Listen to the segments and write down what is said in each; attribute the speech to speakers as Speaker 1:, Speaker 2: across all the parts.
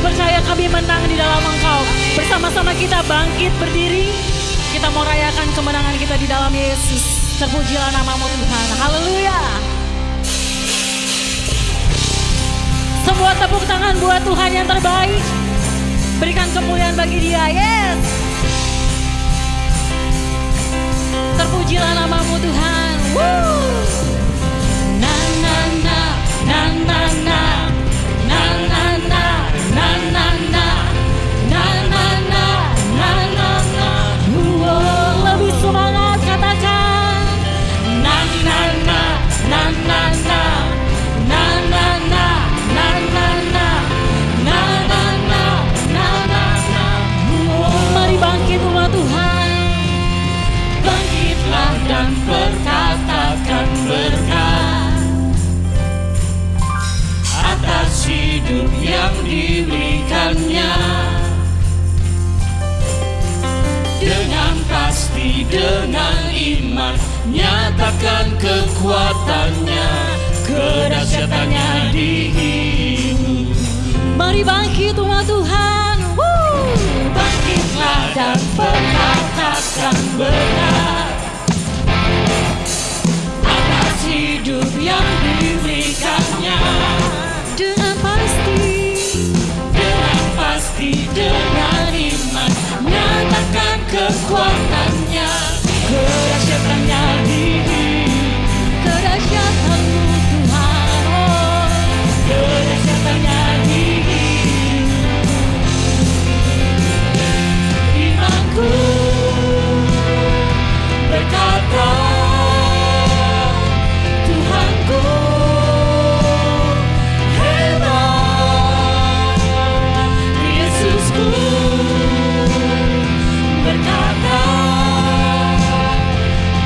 Speaker 1: percaya kami menang di dalam Engkau. Bersama-sama kita bangkit berdiri. Kita mau rayakan kemenangan kita di dalam Yesus. Terpujilah nama-Mu Tuhan. Haleluya. Semua tepuk tangan buat Tuhan yang terbaik. Berikan kemuliaan bagi Dia. Yes. Terpujilah nama-Mu Tuhan. Woo. Na na na na na na na na na na na na na na na na na na. Lebih semangat katakan. Na na na na na na na na na na na na na na na na na na. Mari bangkit umat Tuhan. Bangkitlah dan berkatakan berkat atas hidup yang diberikannya. Dengan pasti, dengan iman, nyatakan kekuatannya, kedahsyatannya di hidup. Mari bangkit umat Tuhan. Bangkitlah dan berkatakan berkat atas hidup yang diberikannya. Dengan pasti, dengan iman, nyatakan kekuatannya, kedahsyatannya di hidup. Kedahsyatan-Mu Tuhan, oh, kedahsyatannya di hidup. Imanku berkata, Tuhanku hebat. Yesusku berkata,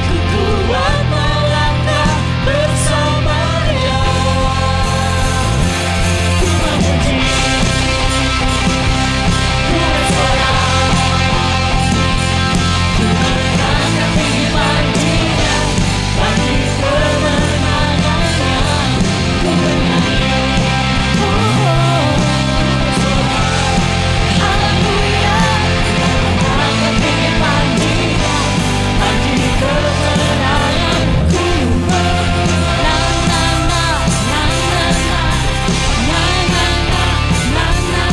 Speaker 1: ku kuat melangkah bersama Dia. Ku memuji, ku bersorak, ku menangkan kehidupan Dia, bagi kemenangannya. Ku bernyanyi, haleluya, menangkan kehidupan Dia, bagi kemenanganku. Na na na na na na na na na na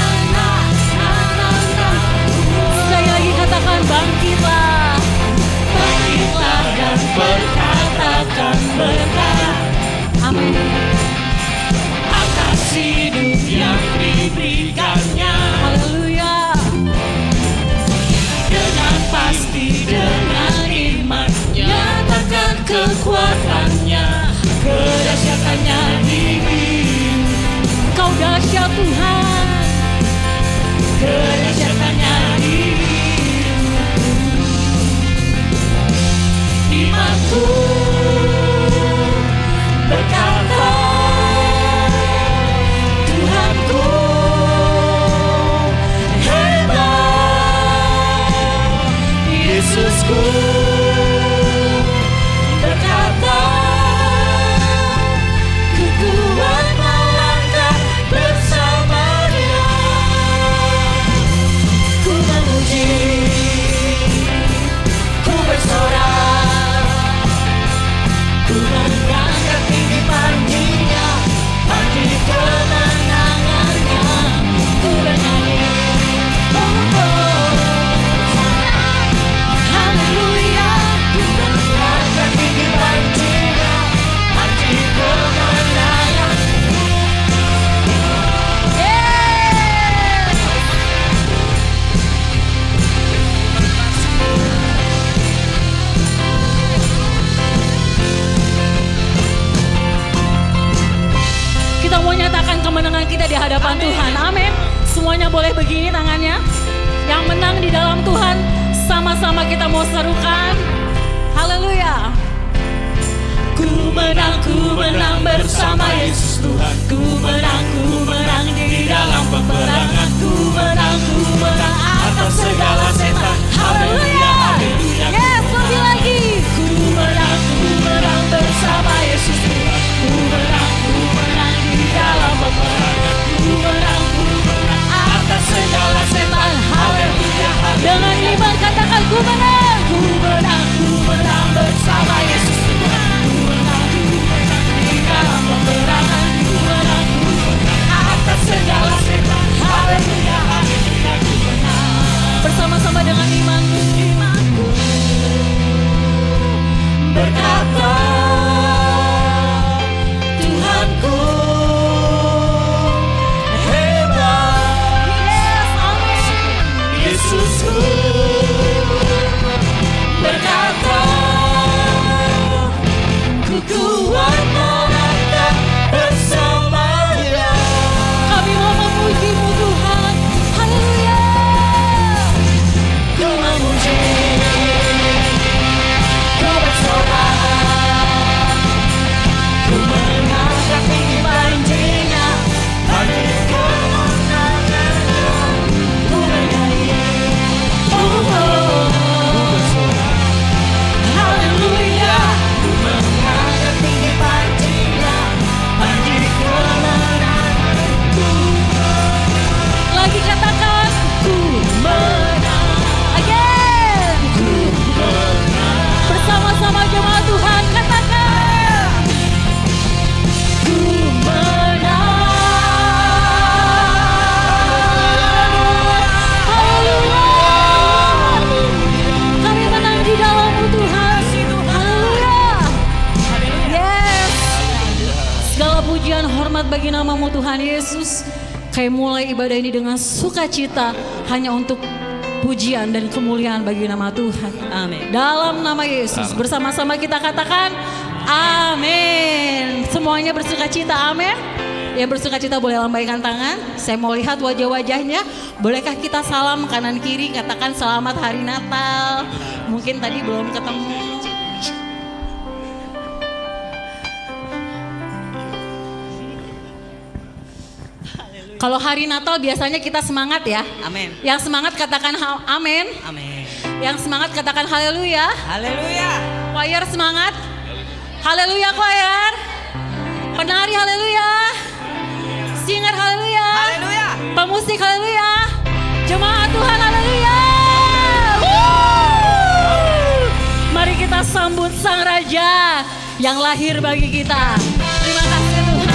Speaker 1: na na na na. Sekali lagi katakan bangkitlah. Bangkitlah dan berkatakan berkat. Amin. Atas hidup yang diberikannya. Haleluya. Dengan pasti, dengan iman, nyatakan kekuatannya, kedahsyatannya di hidup. Kau dahsyat Tuhan, kedahsyatannya di hidup. Imanku berkata, Tuhanku hebat. Yesusku berkata, ku kuat melangkah bersama Dia. Ku memuji, ku bersorak, ku menangkan kehidupan Dia, bagi kemenangannya. Ku bernyanyi, oh, oh. Haleluya, ku menangkan kehidupan Dia, bagi kemenangan. Yes. Kita mau nyatakan kemenangan kita di hadapan Tuhan. Amin. Semuanya boleh begini tangannya. Yang menang di dalam Tuhan, sama-sama kita mau serukan. Haleluya. Ku menang bersama Yesus Tuhan. Ku menang di dalam peperangan. Ku menang atas segala setan. Haleluya. Yes, lebih lagi. Ku menang bersama Yesus Tuhan. Ku menang di dalam peperangan. Ku ku menang bersama Yesus Tuhan. Ku menang di dalam peperangan. Ku menang atas segala setan. Haleluya, haleluya, ku menang. Bersama-sama dengan imanmu, imanku berkata, Tuhanku hebat. Yes, amin. Yesusku berkata, ku kuat melangkah bersamanya. Kami mau memuji-Mu Tuhan. Haleluya. Ku memuji, ku bersorak, ku mengangkat tinggi banjinya, bagi kemenangannya. Ku bernyanyi, haleluya. Ku mengangkat tinggi banjinya, bagi kemenanganku. Lagi katakan, ku menang. Again, ku menang. Bersama-sama jemaat Tuhan katakan, ku menang. Haleluya. Kami menang di dalam-Mu Tuhan. Haleluya. Yes. Segala pujian hormat bagi nama-Mu Tuhan Yesus. Kami mulai ibadah ini dengan sukacita hanya untuk pujian dan kemuliaan bagi nama Tuhan. Amin. Dalam nama Yesus bersama-sama kita katakan amin. Semuanya bersukacita, amin. Yang bersukacita boleh lambaikan tangan. Saya mau lihat wajah-wajahnya. Bolehkah kita salam kanan kiri, katakan selamat hari Natal. Mungkin tadi belum ketemu. Kalau hari Natal biasanya kita semangat ya.
Speaker 2: Amin.
Speaker 1: Yang semangat katakan amin.
Speaker 2: Amin.
Speaker 1: Yang semangat katakan haleluya.
Speaker 2: Haleluya.
Speaker 1: Choir semangat. Haleluya choir. Penari haleluya. Singer haleluya.
Speaker 2: Haleluya.
Speaker 1: Pemusik haleluya. Jemaat Tuhan haleluya. Mari kita sambut Sang Raja yang lahir bagi kita. Terima kasih Tuhan.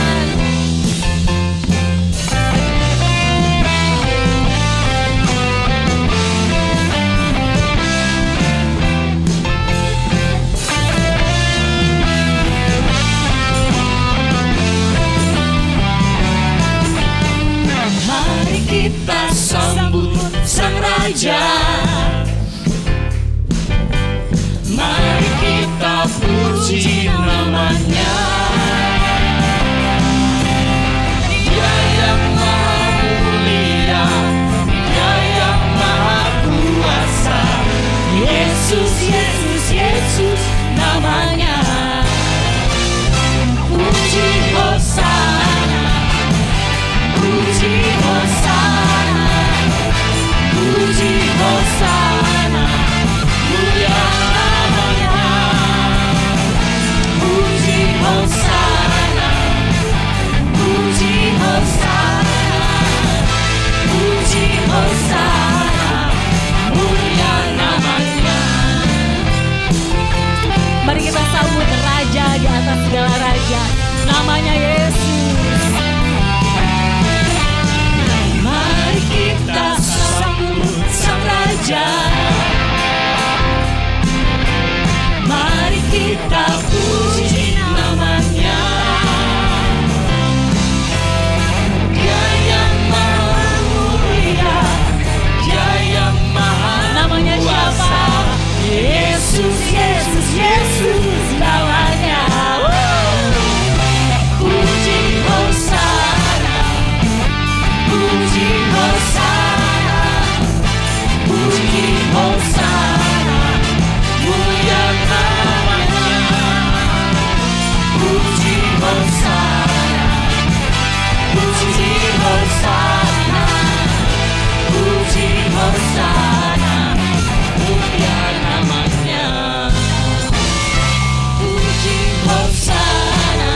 Speaker 1: Mari kita sambut Sang Raja. Mari kita puji namanya. Dia yang maha mulia, Dia yang maha kuasa. Yesus, Yesus, Yesus namanya. Puji Hosana, puji Hosana, puji Hosana, mulia namanya. Puji Hosana, puji Hosana, puji Hosana, mulia namanya. Mari kita sambut Raja di atas segala raja, namanya Yesus. Mari kita sambut Sang Raja. Mari kita puji namanya. Dia yang maha mulia, Dia yang maha namanya kuasa. Yesus, Yesus, Yesus namanya. Puji Hosana, puji Hosana, puji Hosana, mulia namanya. Puji Hosana, puji Hosana, puji Hosana, mulia namanya. Puji Hosana,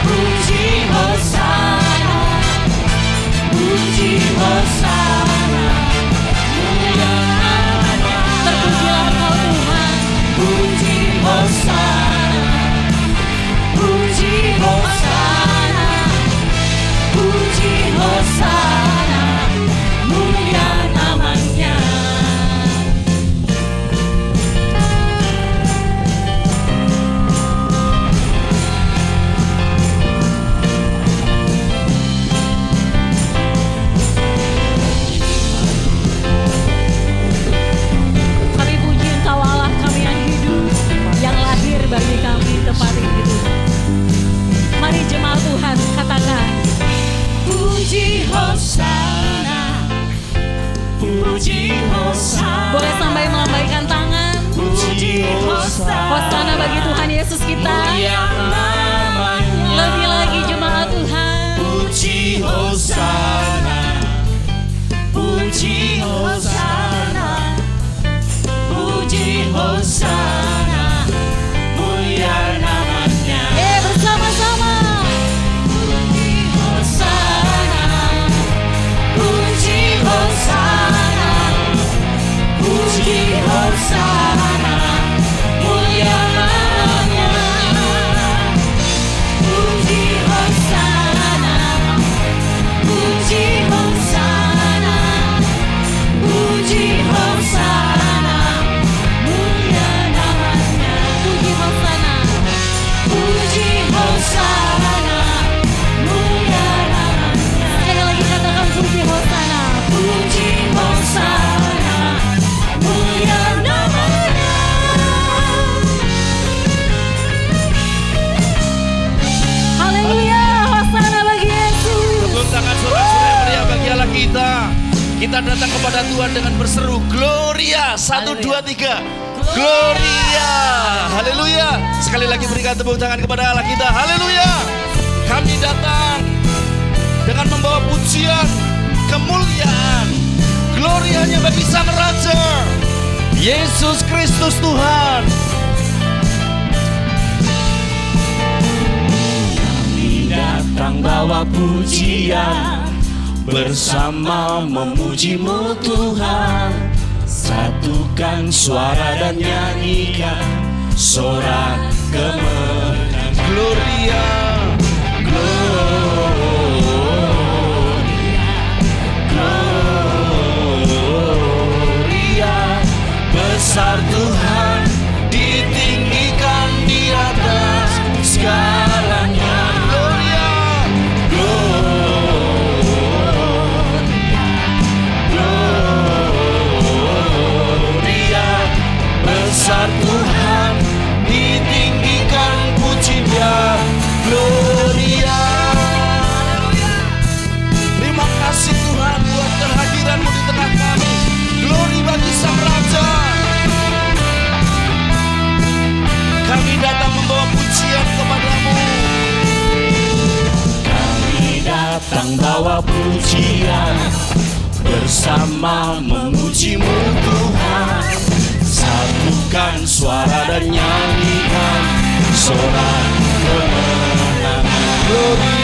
Speaker 1: puji Hosana, puji Hosana, mulia namanya. kita. Lebih lagi jemaat Tuhan.
Speaker 2: Puji Hosana, puji Hosana, puji Hosana, mulia namanya.
Speaker 1: Bersama-sama.
Speaker 2: Puji Hosana, puji Hosana, puji Hosana, mulia namanya. Puji Hosana, puji Hosana, puji Hosana, mulia namanya.
Speaker 1: Puji Hosana.
Speaker 2: Puji Hosana, mulia namanya.
Speaker 1: Sekali lagi katakan puji Hosana.
Speaker 2: Puji Hosana, mulia namanya.
Speaker 1: Haleluya. Hosana bagi Yesus.
Speaker 3: Tepuk tangan sorak-sorai yang meriah bagi Allah kita. Kita datang kepada Tuhan dengan berseru Gloria. 1, 2, 3 Gloria. Haleluya. Sekali lagi berikan tepuk tangan kepada Allah kita. Haleluya. Kami datang dengan membawa pujian, kemuliaan, glorianya bagi Sang Raja Yesus Kristus Tuhan.
Speaker 2: Kami datang bawa pujian, bersama memuji-Mu Tuhan. Satukan suara dan nyanyikan sorak kemenangan.
Speaker 3: Gloria.
Speaker 2: Gloria, besar Tuhan, ditinggikan di atas segalanya. Gloria, Gloria, besar Tuhan, ditinggikan puji-Nya. Gloria.
Speaker 3: Terima kasih Tuhan buat kehadiran-Mu di tengah kami. Glory bagi Sang Raja. Kami datang membawa pujian kepada-Mu.
Speaker 2: Kami datang bawa pujian, bersama memuji-Mu Tuhan. Satukan suara dan nyanyikan sorak kemenangan. Glory,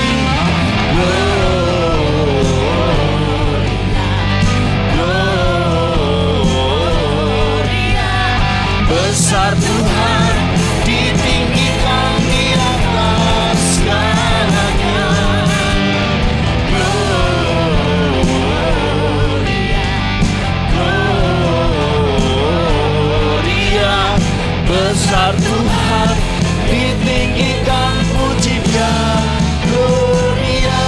Speaker 2: Gloria, besar Tuhan, ditinggikan di atas segalanya. Gloria, besar Tuhan, ditinggikan puji-Nya. Gloria.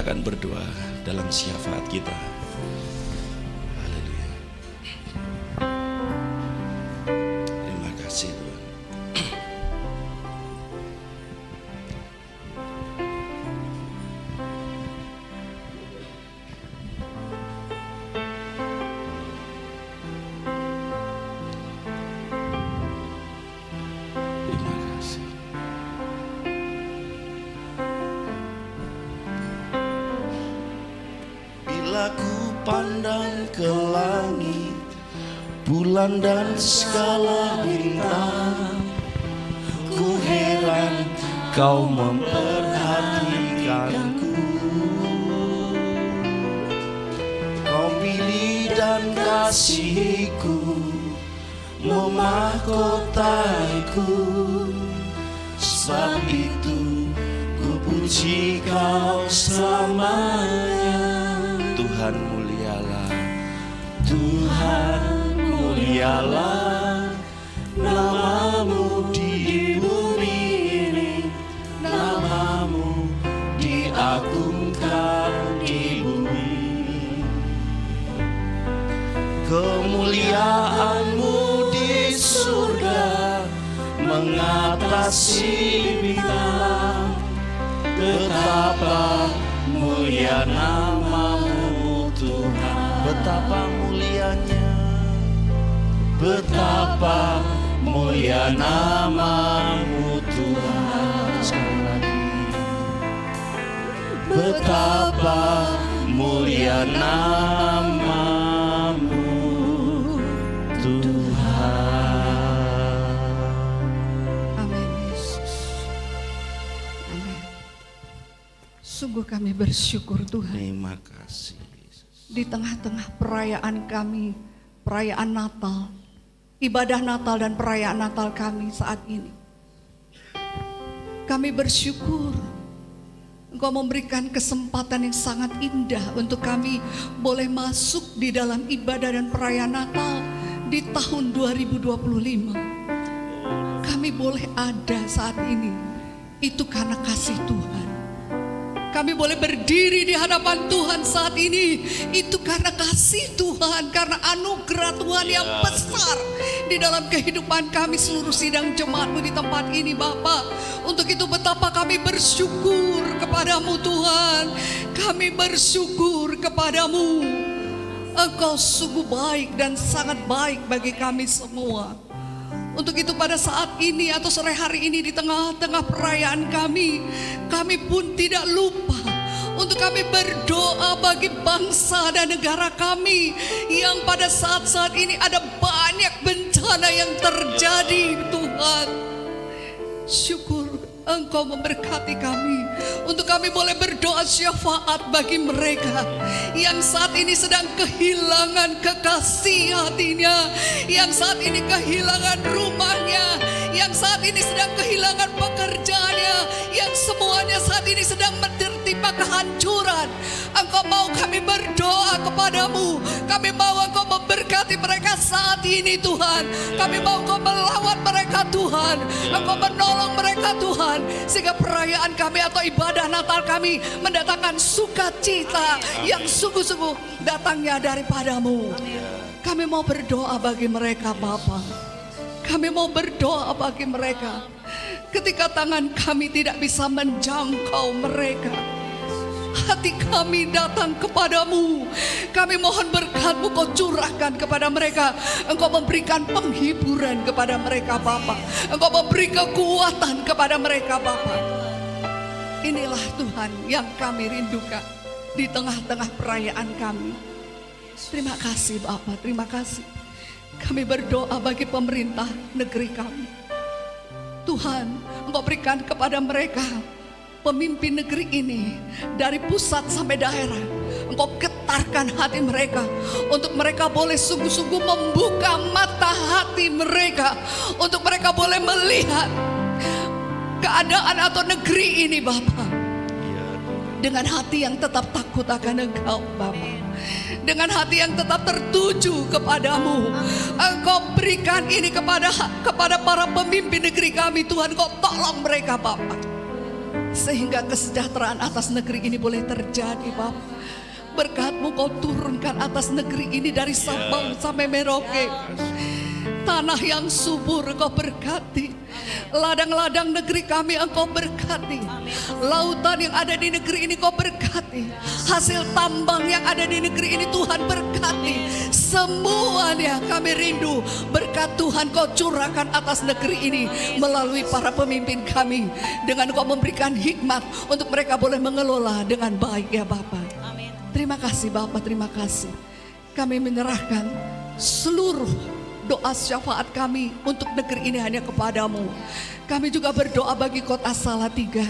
Speaker 3: akan berdoa dalam syafaat kita. Haleluya. Terima kasih Tuhan. Terima kasih. Bila ku pandang ke langit, bulan dan segala bintang, ku heran kau memperhatikanku. Kau pilih dan kasihku memahkotaiku. Sebab itu ku puji kau selamanya. Tuhan mulialah, Tuhan mulialah, namamu di bumi ini, namamu diagungkan di bumi. Kemuliaanmu di surga mengatasi bintang. Betapa mulia namamu Tuhan, betapa mulianya, betapa mulia namamu Tuhan. Sekali lagi, betapa mulia namamu Tuhan.
Speaker 4: Amin Yesus. Amin. Sungguh kami bersyukur Tuhan.
Speaker 3: Terima kasih Yesus.
Speaker 4: Di tengah-tengah perayaan kami, perayaan Natal, ibadah Natal dan perayaan Natal kami saat ini, kami bersyukur Engkau memberikan kesempatan yang sangat indah untuk kami boleh masuk di dalam ibadah dan perayaan Natal di tahun 2025. Kami boleh ada saat ini, itu karena kasih Tuhan. Kami boleh berdiri di hadapan Tuhan saat ini, itu karena kasih Tuhan, karena anugerah Tuhan yang besar di dalam kehidupan kami seluruh sidang jemaat-Mu di tempat ini Bapa. Untuk itu betapa kami bersyukur kepadamu Tuhan. Kami bersyukur kepadamu. Engkau sungguh baik dan sangat baik bagi kami semua. Untuk itu pada saat ini atau sore hari ini di tengah-tengah perayaan kami pun tidak lupa untuk kami berdoa bagi bangsa dan negara kami yang pada saat-saat ini ada banyak bencana yang terjadi Tuhan. Syukur Engkau memberkati kami untuk kami boleh berdoa syafaat bagi mereka yang saat ini sedang kehilangan kekasih hatinya, yang saat ini kehilangan rumahnya, yang saat ini sedang kehilangan pekerjaannya, yang semuanya saat ini sedang menertimpa kehancuran. Engkau mau kami berdoa kepadamu, kami mau Engkau memberkati mereka saat ini Tuhan. Kami mau Engkau melawat mereka Tuhan, Engkau menolong mereka Tuhan, sehingga perayaan kami atau ibadah Natal kami mendatangkan sukacita yang sungguh-sungguh datangnya daripadamu. Kami mau berdoa bagi mereka Bapa. Kami mau berdoa bagi mereka ketika tangan kami tidak bisa menjangkau mereka. Hati kami datang kepadamu. Kami mohon berkat-Mu Kau curahkan kepada mereka. Engkau memberikan penghiburan kepada mereka Bapa. Engkau memberi kekuatan kepada mereka Bapa. Inilah Tuhan yang kami rindukan di tengah-tengah perayaan kami. Terima kasih Bapa, terima kasih. Kami berdoa bagi pemerintah negeri kami. Tuhan, Engkau berikan kepada mereka pemimpin negeri ini dari pusat sampai daerah. Engkau getarkan hati mereka untuk mereka boleh sungguh-sungguh membuka mata hati mereka, untuk mereka boleh melihat keadaan atau negeri ini Bapa dengan hati yang tetap takut akan Engkau Bapa, dengan hati yang tetap tertuju kepadamu. Engkau berikan ini kepada para pemimpin negeri kami Tuhan. Engkau tolong mereka Bapa, sehingga kesejahteraan atas negeri ini boleh terjadi Bapa. Berkat-Mu Kau turunkan atas negeri ini dari Sabang sampai Merauke. Tanah yang subur Engkau berkati. Ladang-ladang negeri kami Engkau berkati. Lautan yang ada di negeri ini Kau berkati. Hasil tambang yang ada di negeri ini Tuhan berkati. Semuanya kami rindu berkat Tuhan Kau curahkan atas negeri ini melalui para pemimpin kami. Dengan Kau memberikan hikmat untuk mereka boleh mengelola dengan baik ya Bapa. Terima kasih Bapa, terima kasih. Kami menyerahkan seluruh doa syafaat kami untuk negeri ini hanya kepadamu. Kami juga berdoa bagi kota Salatiga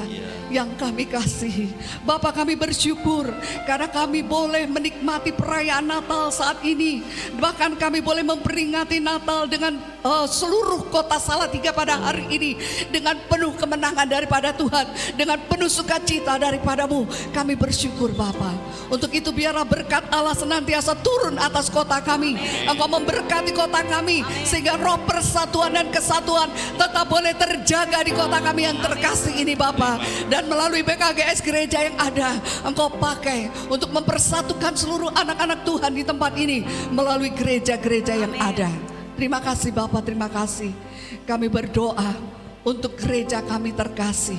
Speaker 4: yang kami kasihi. Bapa, kami bersyukur karena kami boleh menikmati perayaan Natal saat ini. Bahkan kami boleh memperingati Natal dengan seluruh kota Salatiga pada hari ini. Dengan penuh kemenangan daripada Tuhan, dengan penuh sukacita daripadamu. Kami bersyukur Bapa. Untuk itu biarlah berkat Allah senantiasa turun atas kota kami. Engkau memberkati kota kami sehingga roh persatuan dan kesatuan tetap boleh terjaga di kota kami yang terkasih ini Bapa. Dan melalui BKGS gereja yang ada, Engkau pakai untuk mempersatukan seluruh anak-anak Tuhan di tempat ini melalui gereja-gereja yang ada. Terima kasih Bapa, terima kasih. Kami berdoa untuk gereja kami terkasih.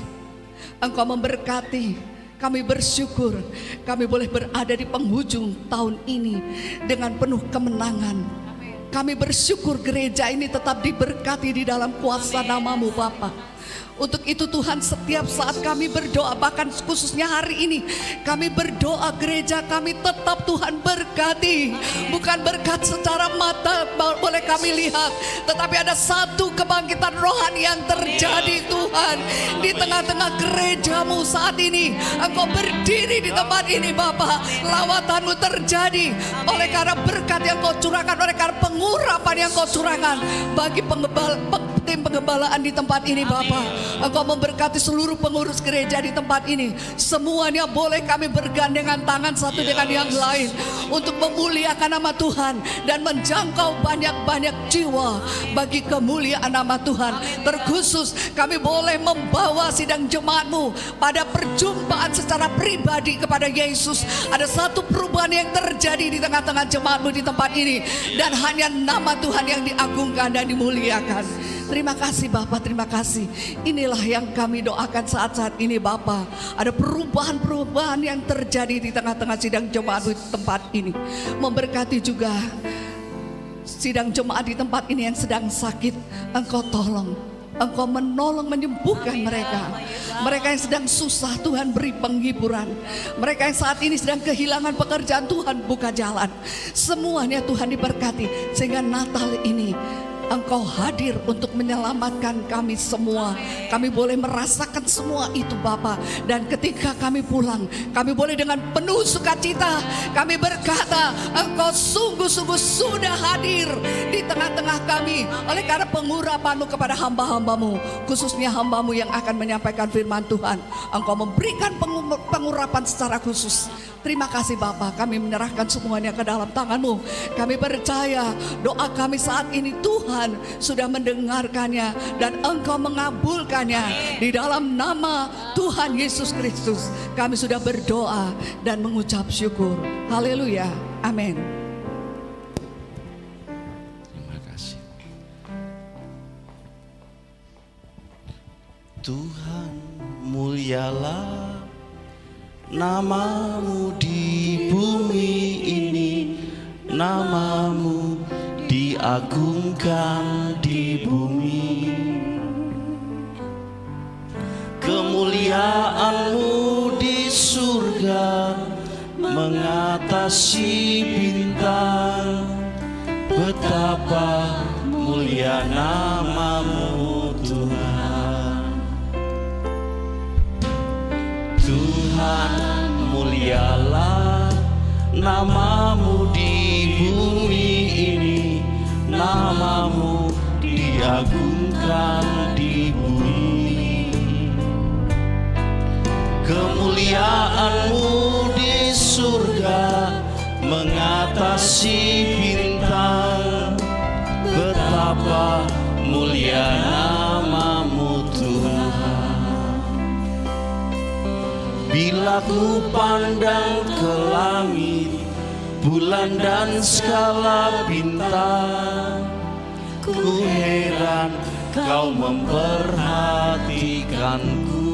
Speaker 4: Engkau memberkati. Kami bersyukur kami boleh berada di penghujung tahun ini dengan penuh kemenangan. Kami bersyukur gereja ini tetap diberkati di dalam kuasa nama-Mu Bapa. Untuk itu Tuhan, setiap saat kami berdoa, bahkan khususnya hari ini kami berdoa gereja kami tetap Tuhan berkati. Bukan berkat secara mata boleh kami lihat, tetapi ada satu kebangkitan rohani yang terjadi Tuhan di tengah-tengah gereja-Mu saat ini. Engkau berdiri di tempat ini Bapa. Lawatan-Mu terjadi oleh karena berkat yang Kau curahkan, oleh karena pengurapan yang Kau curahkan bagi tim pengembalaan di tempat ini Bapa. Engkau memberkati seluruh pengurus gereja di tempat ini. Semuanya boleh kami bergandengan tangan satu dengan yang lain untuk memuliakan nama Tuhan dan menjangkau banyak-banyak jiwa bagi kemuliaan nama Tuhan. Terkhusus kami boleh membawa sidang jemaat-Mu pada perjumpaan secara pribadi kepada Yesus. Ada satu perubahan yang terjadi di tengah-tengah jemaat-Mu di tempat ini, dan hanya nama Tuhan yang diagungkan dan dimuliakan. Terima kasih Bapa, terima kasih. Inilah yang kami doakan saat-saat ini Bapa. Ada perubahan-perubahan yang terjadi di tengah-tengah sidang jemaat di tempat ini. Memberkati juga sidang jemaat di tempat ini yang sedang sakit. Engkau tolong, Engkau menolong menyembuhkan mereka. Mereka yang sedang susah Tuhan beri penghiburan. Mereka yang saat ini sedang kehilangan pekerjaan Tuhan buka jalan. Semuanya Tuhan diberkati sehingga Natal ini Engkau hadir untuk menyelamatkan kami semua. Kami boleh merasakan semua itu Bapa. Dan ketika kami pulang, kami boleh dengan penuh sukacita kami berkata, Engkau sungguh-sungguh sudah hadir di tengah-tengah kami. Oleh karena pengurapan-Mu kepada hamba-hamba-Mu, khususnya hamba-Mu yang akan menyampaikan firman Tuhan, Engkau memberikan pengurapan secara khusus. Terima kasih Bapa, kami menyerahkan semuanya ke dalam tangan-Mu. Kami percaya doa kami saat ini Tuhan sudah mendengarkannya dan Engkau mengabulkannya. Di dalam nama Tuhan Yesus Kristus kami sudah berdoa dan mengucap syukur. Haleluya, amin.
Speaker 3: Terima kasih Tuhan, mulialah nama-Mu di bumi ini, nama-Mu diagungkan di bumi. Kemuliaan-Mu di surga mengatasi bintang. Betapa mulia nama-Mu Tuhan. Tuhan, mulialah nama-Mu di bumi ini, nama-Mu diagungkan di bumi. Kemuliaan-Mu di surga mengatasi bintang. Betapa mulia nama-Mu Tuhan.
Speaker 2: Bila ku pandang ke langit, bulan dan skala bintang, ku heran kau memperhatikanku.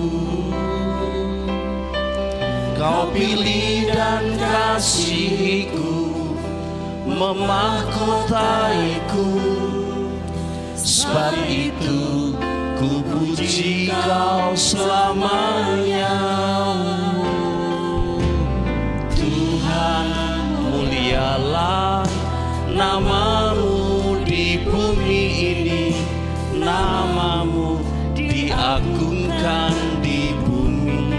Speaker 2: Kau pilih dan kasihiku, memahkotaiku. Sebab itu ku puji kau selamanya. Tuhan, mulialah namamu di bumi ini, namamu diagungkan di bumi.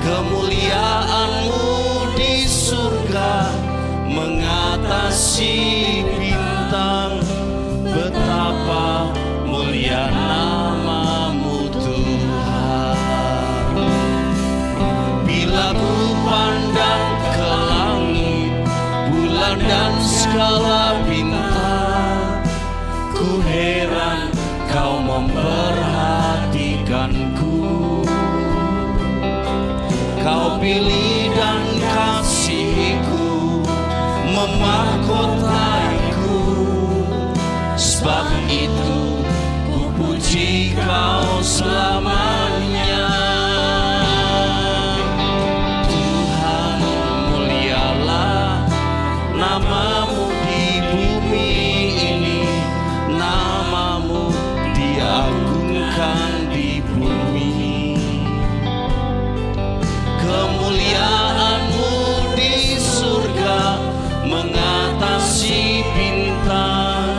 Speaker 2: Kemuliaanmu di surga mengatasi bintang. Betapa mulia namamu Tuhan. Bila ku pandang ke langit, bulan dan skala bintang, ku heran kau memperhatikanku. Kau pilih dan kasihiku, memahkotaiku. Sebab itu ku puji kau selamanya. Tuhan, mulialah namamu di bumi ini, namamu diagungkan di bumi. Kemuliaanmu di surga mengatasi bintang.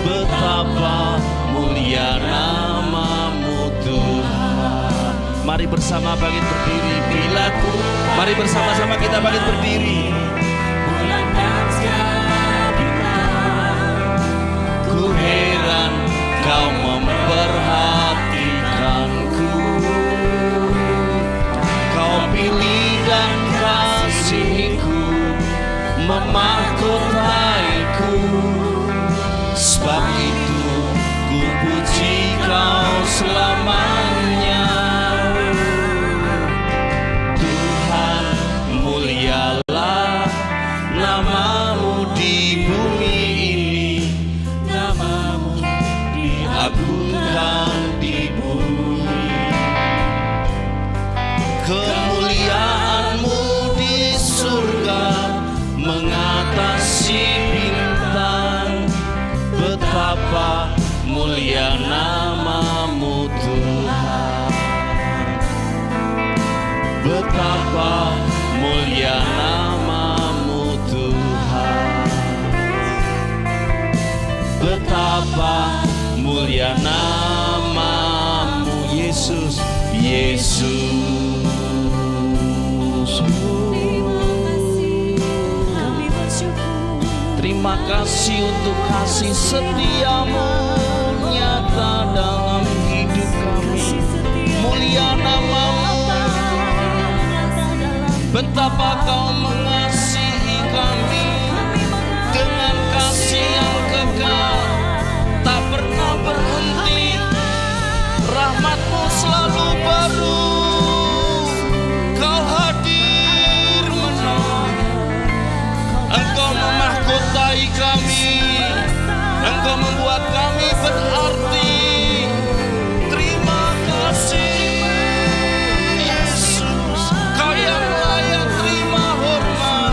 Speaker 2: Betapa mulia namamu Tuhan. Mari bersama bangkit berdiri. Mari bersama-sama kita bangkit berdiri. Bulan dan skala bintang, ku heran kau memperhatikanku. Kau pilih dan kasihiku, memahkotaiku. Sebab itu ku puji kau selamanya. Tuhan, mulialah namamu di bumi ini, namamu diagungkan di bumi. Kemuliaanmu di surga mengatasi bintang. Betapa mulia namamu Tuhan. Betapa mulia namamu Tuhan. Betapa mulia namamu Yesus. Yesus. Terima kasih untuk kasih setiamu nyata dalam hidup kami. Mulia namamu. Betapa kau mengasihi kami dengan kasih yang kekal, tak pernah berhenti. Rahmatmu selalu baru. Kau hadir menang. Engkau memahkotai kami. Engkau membuat kami berarti. Terima kasih Yesus. Kau yang layak terima hormat.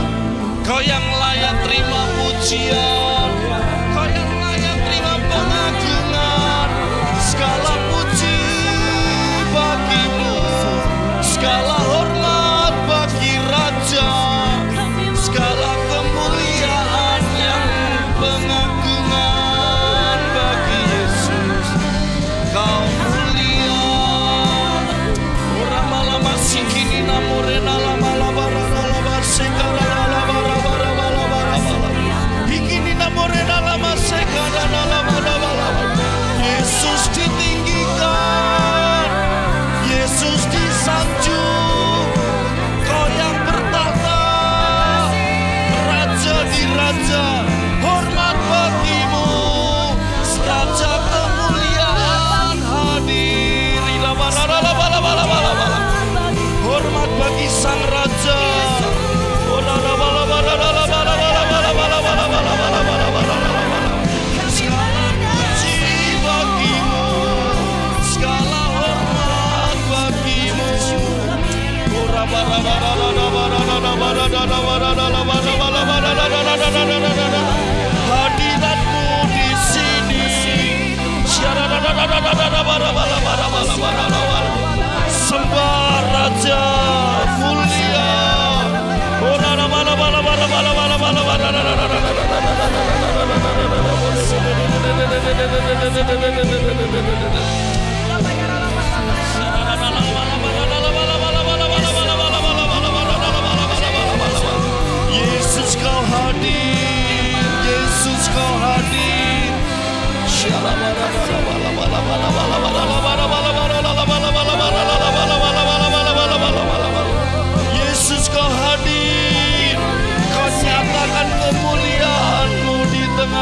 Speaker 2: Kau yang layak terima pujian. Kau yang layak terima pengagungan. Segala puji bagimu. Segala hormat bagi Raja. Segala kemuliaan yang pengagungan bagi Yesus. Kau mulia. Ora-malama sikini namorena lama-lama rara-lama sekara-lama-lama-lama-lama. Bikini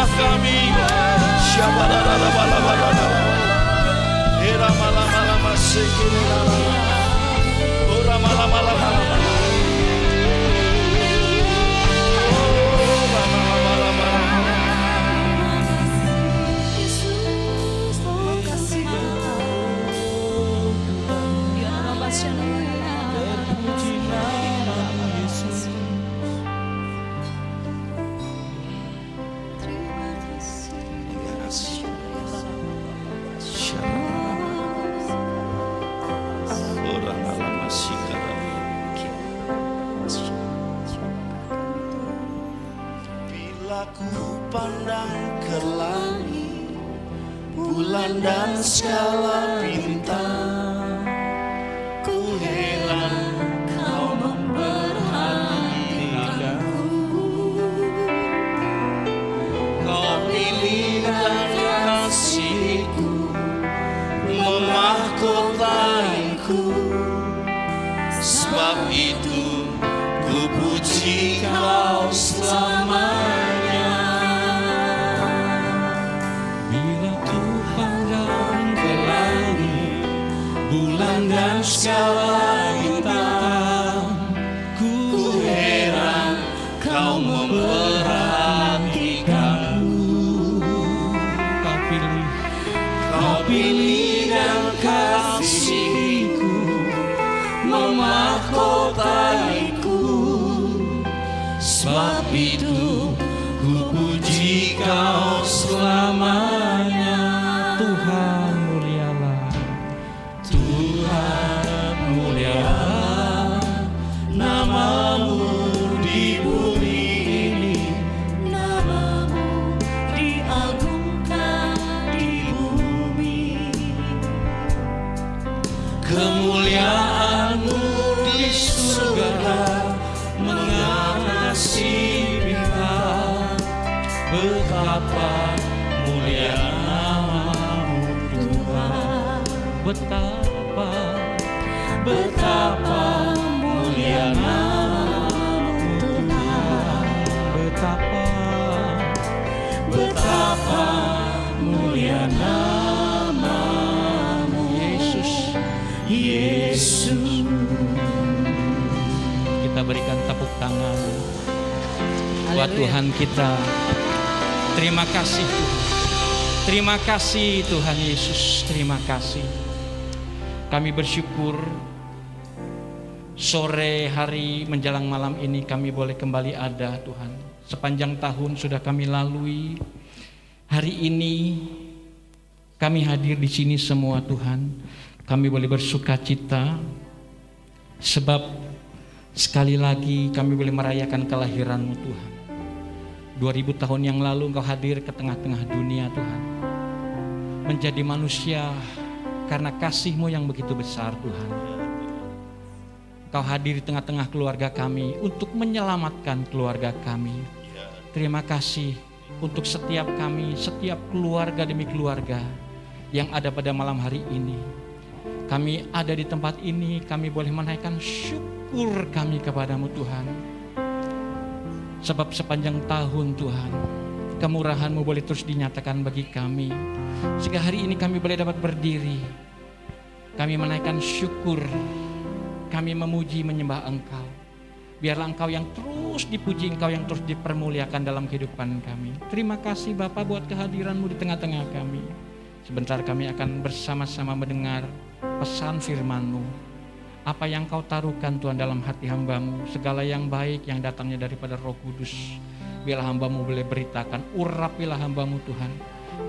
Speaker 3: tengah-tengah kami. Bila ku pandang ke langit, bulan dan segala bintang, ku heran kau memperhatikanku. Kau pilih dan kasihku memahkotaiku. Sebab itu ku puji kau selamanya. Bila ku pandang ke langit, bulan dan segala bintang, ku heran kau memperhatikanku. Kau pilih dan kasihku memahkotaiku. Sebab itu ku puji kau selamanya.
Speaker 5: Tuhan mulialah,
Speaker 3: Tuhan mulialah namamu di bumi ini.
Speaker 1: Namamu diagungkan di bumi.
Speaker 3: Kemuliaanmu di surga mengasihi bintang. Betapa mulia namamu Tuhan. Betapa mulia namamu Tuhan. Betapa mulia namamu Yesus.
Speaker 5: kita berikan tepuk tangan buat Tuhan kita. Terima kasih Tuhan. Terima kasih Tuhan Yesus. Terima kasih. Kami bersyukur sore hari menjelang malam ini kami boleh kembali ada Tuhan. Sepanjang tahun sudah kami lalui. Hari ini kami hadir di sini semua Tuhan. Kami boleh bersuka cita sebab sekali lagi kami boleh merayakan kelahiran-Mu Tuhan. 2000 tahun yang lalu Engkau hadir ke tengah-tengah dunia Tuhan. Menjadi manusia karena kasih-Mu yang begitu besar Tuhan. Engkau hadir di tengah-tengah keluarga kami untuk menyelamatkan keluarga kami. Terima kasih untuk setiap kami, setiap keluarga demi keluarga yang ada pada malam hari ini. Kami ada di tempat ini, kami boleh menaikkan syukur kami kepadamu Tuhan. Sebab sepanjang tahun Tuhan, kemurahan-Mu boleh terus dinyatakan bagi kami. Sehingga hari ini kami boleh dapat berdiri. Kami menaikkan syukur, kami memuji menyembah Engkau. Biarlah Engkau yang terus dipuji, Engkau yang terus dipermuliakan dalam kehidupan kami. Terima kasih Bapa buat kehadiran-Mu di tengah-tengah kami. Sebentar kami akan bersama-sama mendengar pesan firman-Mu. Apa yang Kau taruhkan Tuhan dalam hati hamba-Mu, segala yang baik yang datangnya daripada Roh Kudus. Biarlah hamba-Mu boleh beritakan, urapilah hamba-Mu Tuhan.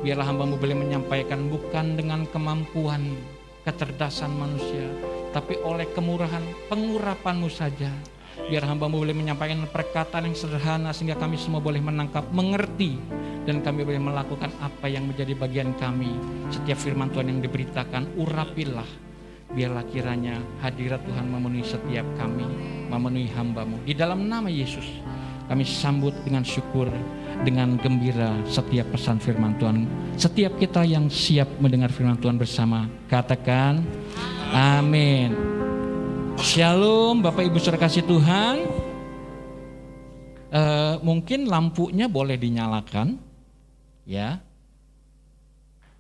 Speaker 5: Biarlah hamba-Mu boleh menyampaikan bukan dengan kemampuan, kecerdasan manusia, tapi oleh kemurahan, pengurapan-Mu saja. Biar hamba-Mu boleh menyampaikan perkataan yang sederhana sehingga kami semua boleh menangkap, mengerti, dan kami boleh melakukan apa yang menjadi bagian kami. Setiap firman Tuhan yang diberitakan, urapilah. Biarlah kiranya hadirat Tuhan memenuhi setiap kami, memenuhi hamba-Mu. Di dalam nama Yesus, kami sambut dengan syukur, dengan gembira setiap pesan firman Tuhan. Setiap kita yang siap mendengar firman Tuhan bersama, katakan amin. Shalom Bapak Ibu Saudara kasih Tuhan. Mungkin lampunya boleh dinyalakan. ya,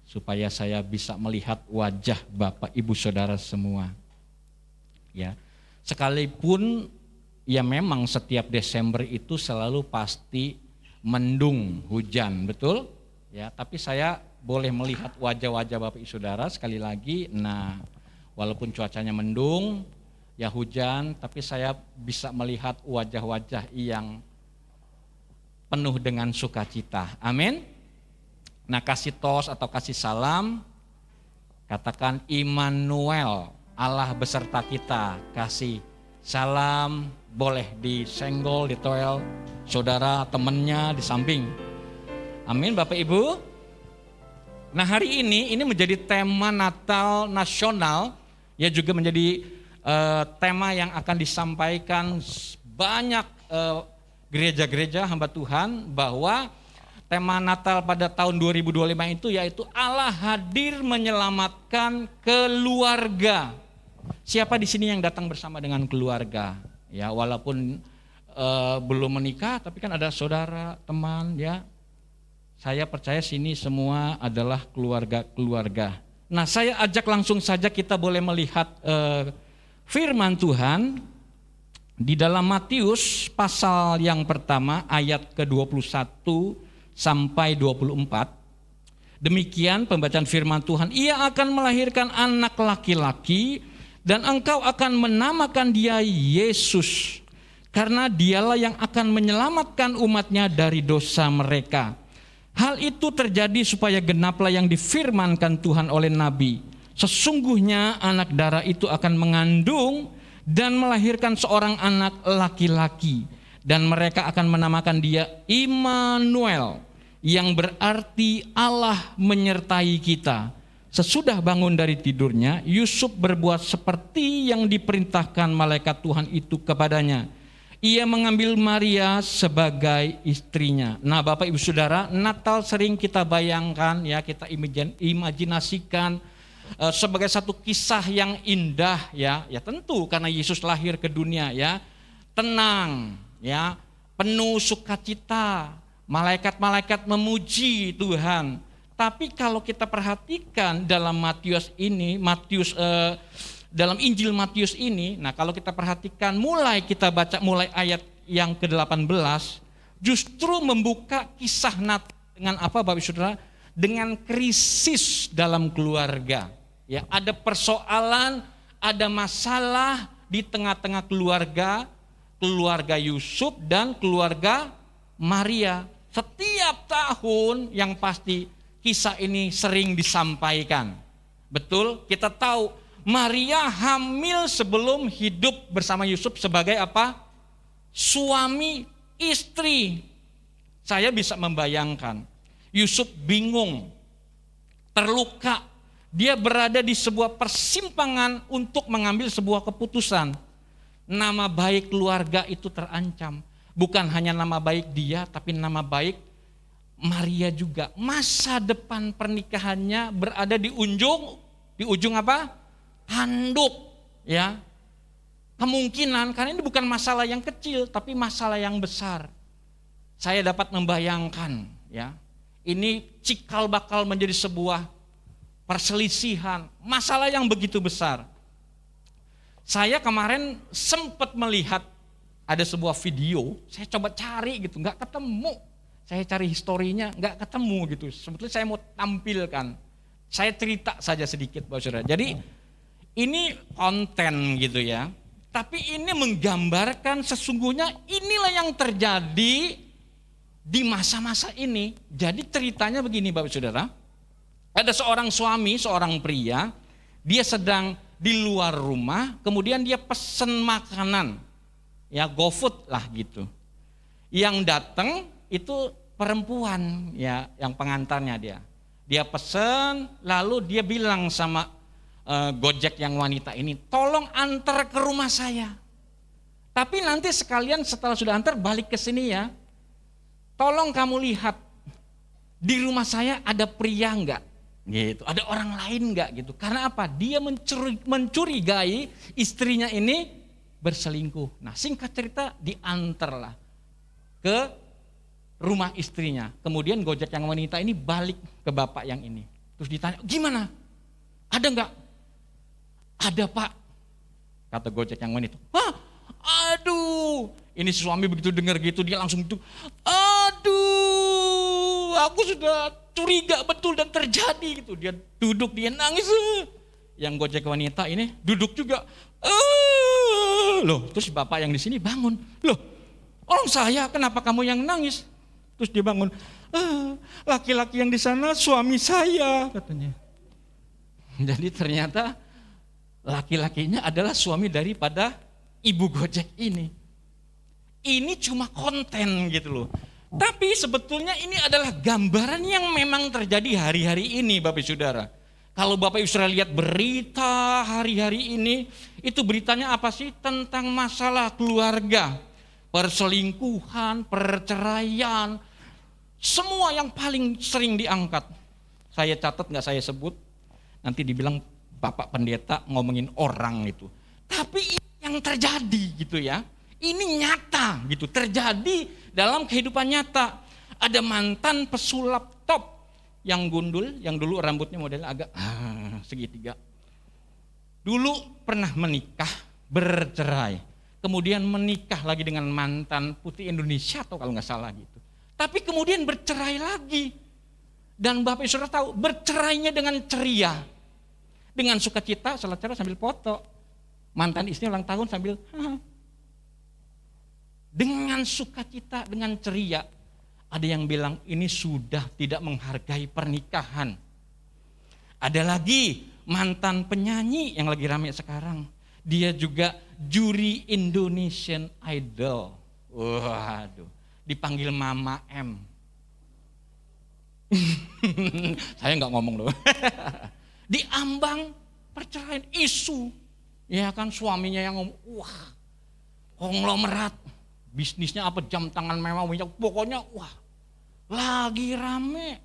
Speaker 5: supaya saya bisa melihat wajah Bapak Ibu Saudara semua. Ya, sekalipun ya memang setiap Desember itu selalu pasti mendung, hujan, betul? Ya, tapi saya boleh melihat wajah-wajah Bapak Ibu Saudara sekali lagi. Nah, walaupun cuacanya mendung, ya hujan, tapi saya bisa melihat wajah-wajah yang penuh dengan sukacita. Amin. Nah, kasih tos atau kasih salam, katakan Immanuel, Allah beserta kita. Kasih salam, boleh disenggol, ditoel, saudara, temennya di samping. Amin Bapak Ibu. Nah, hari ini menjadi tema Natal nasional, ya juga menjadi tema yang akan disampaikan banyak gereja-gereja hamba Tuhan, bahwa tema Natal pada tahun 2025 itu yaitu Allah hadir menyelamatkan keluarga. Siapa di sini yang datang bersama dengan keluarga? Ya, walaupun belum menikah, tapi kan ada saudara, teman, ya. Saya percaya sini semua adalah keluarga-keluarga. Nah, saya ajak langsung saja kita boleh melihat firman Tuhan di dalam Matius pasal yang pertama ayat ke-21 sampai 24. Demikian pembacaan firman Tuhan. Ia akan melahirkan anak laki-laki dan engkau akan menamakan dia Yesus, karena dialah yang akan menyelamatkan umatnya dari dosa mereka. Hal itu terjadi supaya genaplah yang difirmankan Tuhan oleh Nabi. Sesungguhnya anak darah itu akan mengandung dan melahirkan seorang anak laki-laki, dan mereka akan menamakan dia Immanuel, yang berarti Allah menyertai kita. Sesudah bangun dari tidurnya, Yusuf berbuat seperti yang diperintahkan malaikat Tuhan itu kepadanya. Ia mengambil Maria sebagai istrinya. Nah, Bapak Ibu Saudara, Natal sering kita bayangkan, ya, kita imajinasikan sebagai satu kisah yang indah, ya tentu karena Yesus lahir ke dunia, ya, tenang, ya, penuh sukacita, malaikat-malaikat memuji Tuhan. Tapi kalau kita perhatikan dalam dalam Injil Matius ini, nah kalau kita perhatikan kita baca mulai ayat yang ke-18, justru membuka kisah Natal dengan apa Bapak Ibu Saudara? Dengan krisis dalam keluarga. Ya, ada persoalan, ada masalah di tengah-tengah keluarga Yusuf dan keluarga Maria. Setiap tahun yang pasti kisah ini sering disampaikan. Betul, kita tahu Maria hamil sebelum hidup bersama Yusuf sebagai apa? Suami istri. Saya bisa membayangkan Yusuf bingung, terluka. Dia berada di sebuah persimpangan untuk mengambil sebuah keputusan. Nama baik keluarga itu terancam. Bukan hanya nama baik dia, tapi nama baik Maria juga. Masa depan pernikahannya berada di ujung apa? Handuk, ya. Kemungkinan, karena ini bukan masalah yang kecil, tapi masalah yang besar. Saya dapat membayangkan, ya. Ini cikal bakal menjadi sebuah perselisihan, masalah yang begitu besar. Saya kemarin sempat melihat ada sebuah video, saya coba cari gitu, nggak ketemu. Saya cari historinya, nggak ketemu gitu. Sebetulnya saya mau tampilkan, saya cerita saja sedikit Bapak Saudara. Jadi ini konten gitu ya, tapi ini menggambarkan sesungguhnya inilah yang terjadi di masa-masa ini. Jadi ceritanya begini Bapak Saudara. Ada seorang suami, seorang pria, dia sedang di luar rumah, kemudian dia pesen makanan, ya GoFood lah gitu. Yang datang itu perempuan, ya yang pengantarnya dia. Dia pesen, lalu dia bilang sama Gojek yang wanita ini, tolong antar ke rumah saya. Tapi nanti sekalian setelah sudah antar balik ke sini ya. Tolong kamu lihat di rumah saya ada pria enggak? Gitu. Ada orang lain enggak gitu. Karena apa? Dia mencurigai istrinya ini berselingkuh. Nah, singkat cerita diantarlah ke rumah istrinya. Kemudian Gojek yang wanita ini balik ke bapak yang ini. Terus ditanya, gimana? Ada nggak? Ada Pak. Kata Gojek yang wanita. Hah? Aduh. Ini si suami begitu dengar gitu dia langsung itu. Aduh. Aku sudah curiga betul dan terjadi gitu. Dia duduk, dia nangis. Yang Gojek wanita ini duduk juga. Loh, terus bapak yang di sini bangun. Loh, orang saya, kenapa kamu yang nangis? Terus dia bangun. Laki-laki yang di sana suami saya, katanya. Jadi ternyata laki-lakinya adalah suami daripada ibu Gojek ini. Ini cuma konten gitu loh. Tapi sebetulnya ini adalah gambaran yang memang terjadi hari-hari ini Bapak Saudara. Kalau Bapak Ibu Saudara lihat berita hari-hari ini, itu beritanya apa sih? Tentang masalah keluarga, perselingkuhan, perceraian, semua yang paling sering diangkat. Saya catat nggak saya sebut, nanti dibilang Bapak Pendeta ngomongin orang itu. Tapi ini yang terjadi gitu ya, ini nyata gitu, terjadi dalam kehidupan nyata. Ada mantan pesulap top yang gundul, yang dulu rambutnya modelnya agak segitiga. Dulu pernah menikah, bercerai. Kemudian menikah lagi dengan mantan putih Indonesia atau kalau nggak salah gitu. Tapi kemudian bercerai lagi. Dan Bapak Ibu Saudara tahu, bercerainya dengan ceria. Dengan sukacita, salat cara sambil foto. Mantan istri ulang tahun sambil dengan sukacita, dengan ceria. Ada yang bilang ini sudah tidak menghargai pernikahan. Ada lagi mantan penyanyi yang lagi rame sekarang. Dia juga juri Indonesian Idol. Waduh, dipanggil Mama M. Saya nggak ngomong loh. Diambang perceraian, isu. Ya kan suaminya yang ngomong, wah konglomerat. Bisnisnya apa, jam tangan mewah, pokoknya wah lagi rame.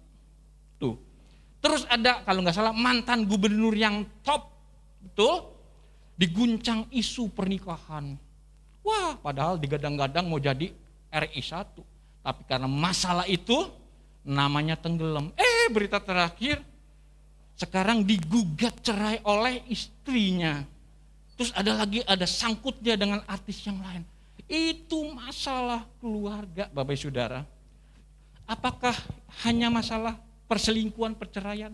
Speaker 5: Tuh. Terus ada kalau nggak salah mantan gubernur yang top, betul? Diguncang isu pernikahan. Wah, padahal digadang-gadang mau jadi RI 1. Tapi karena masalah itu namanya tenggelam. Berita terakhir sekarang digugat cerai oleh istrinya. Terus ada sangkut dia dengan artis yang lain. Itu masalah keluarga Bapak Saudara. Apakah hanya masalah perselingkuhan, perceraian?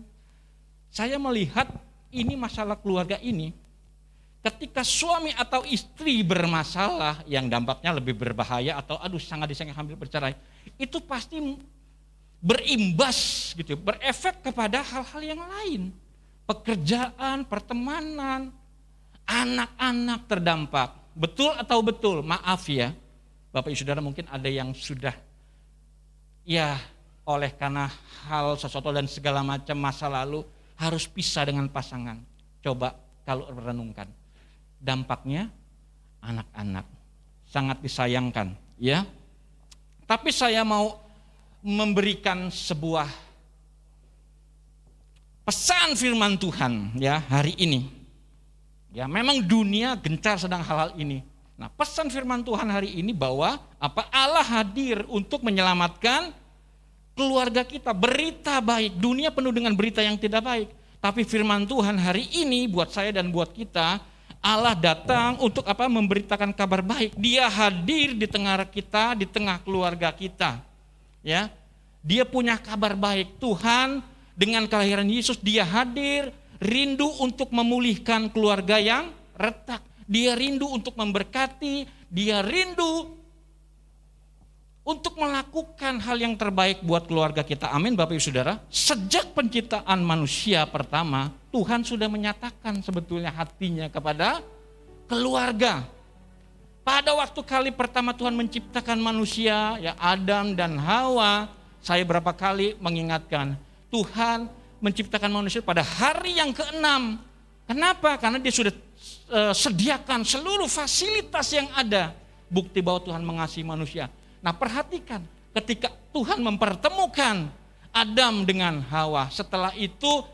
Speaker 5: Saya melihat ini masalah keluarga ini. Ketika suami atau istri bermasalah yang dampaknya lebih berbahaya atau sangat disayang hamil bercerai, itu pasti berimbas gitu, berefek kepada hal-hal yang lain. Pekerjaan, pertemanan, anak-anak terdampak. Betul atau betul? Maaf ya, Bapak Ibu Saudara mungkin ada yang sudah ya oleh karena hal sesuatu dan segala macam masa lalu harus pisah dengan pasangan. Coba kalau renungkan, dampaknya anak-anak sangat disayangkan ya. Tapi saya mau memberikan sebuah pesan firman Tuhan ya hari ini. Ya memang dunia gencar sedang hal-hal ini. Nah pesan firman Tuhan hari ini bahwa Allah hadir untuk menyelamatkan keluarga kita. Berita baik, dunia penuh dengan berita yang tidak baik. Tapi firman Tuhan hari ini buat saya dan buat kita, Allah datang untuk memberitakan kabar baik. Dia hadir di tengah kita, di tengah keluarga kita. Ya, dia punya kabar baik. Tuhan dengan kelahiran Yesus dia hadir, rindu untuk memulihkan keluarga yang retak. Dia rindu untuk memberkati, dia rindu untuk melakukan hal yang terbaik buat keluarga kita. Amin Bapak Ibu Saudara. Sejak penciptaan manusia pertama, Tuhan sudah menyatakan sebetulnya hatinya kepada keluarga. Pada waktu kali pertama Tuhan menciptakan manusia, ya Adam dan Hawa, saya berapa kali mengingatkan, Tuhan menciptakan manusia pada hari yang ke-6. Kenapa? Karena dia sudah sediakan seluruh fasilitas yang ada. Bukti bahwa Tuhan mengasihi manusia. Nah perhatikan, ketika Tuhan mempertemukan Adam dengan Hawa, setelah itu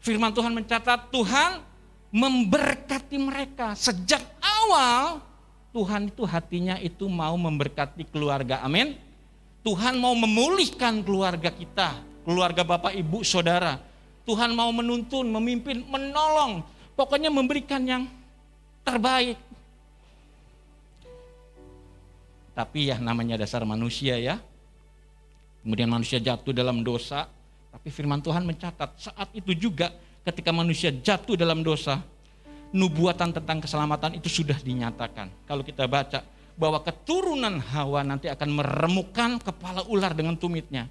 Speaker 5: firman Tuhan mencatat Tuhan memberkati mereka. Sejak awal Tuhan itu hatinya itu mau memberkati keluarga. Amin. Tuhan mau memulihkan keluarga kita, keluarga Bapak, Ibu, Saudara. Tuhan mau menuntun, memimpin, menolong, pokoknya memberikan yang terbaik. Tapi ya namanya dasar manusia ya. Kemudian manusia jatuh dalam dosa, tapi firman Tuhan mencatat saat itu juga ketika manusia jatuh dalam dosa, nubuatan tentang keselamatan itu sudah dinyatakan. Kalau kita baca bahwa keturunan Hawa nanti akan meremukkan kepala ular dengan tumitnya.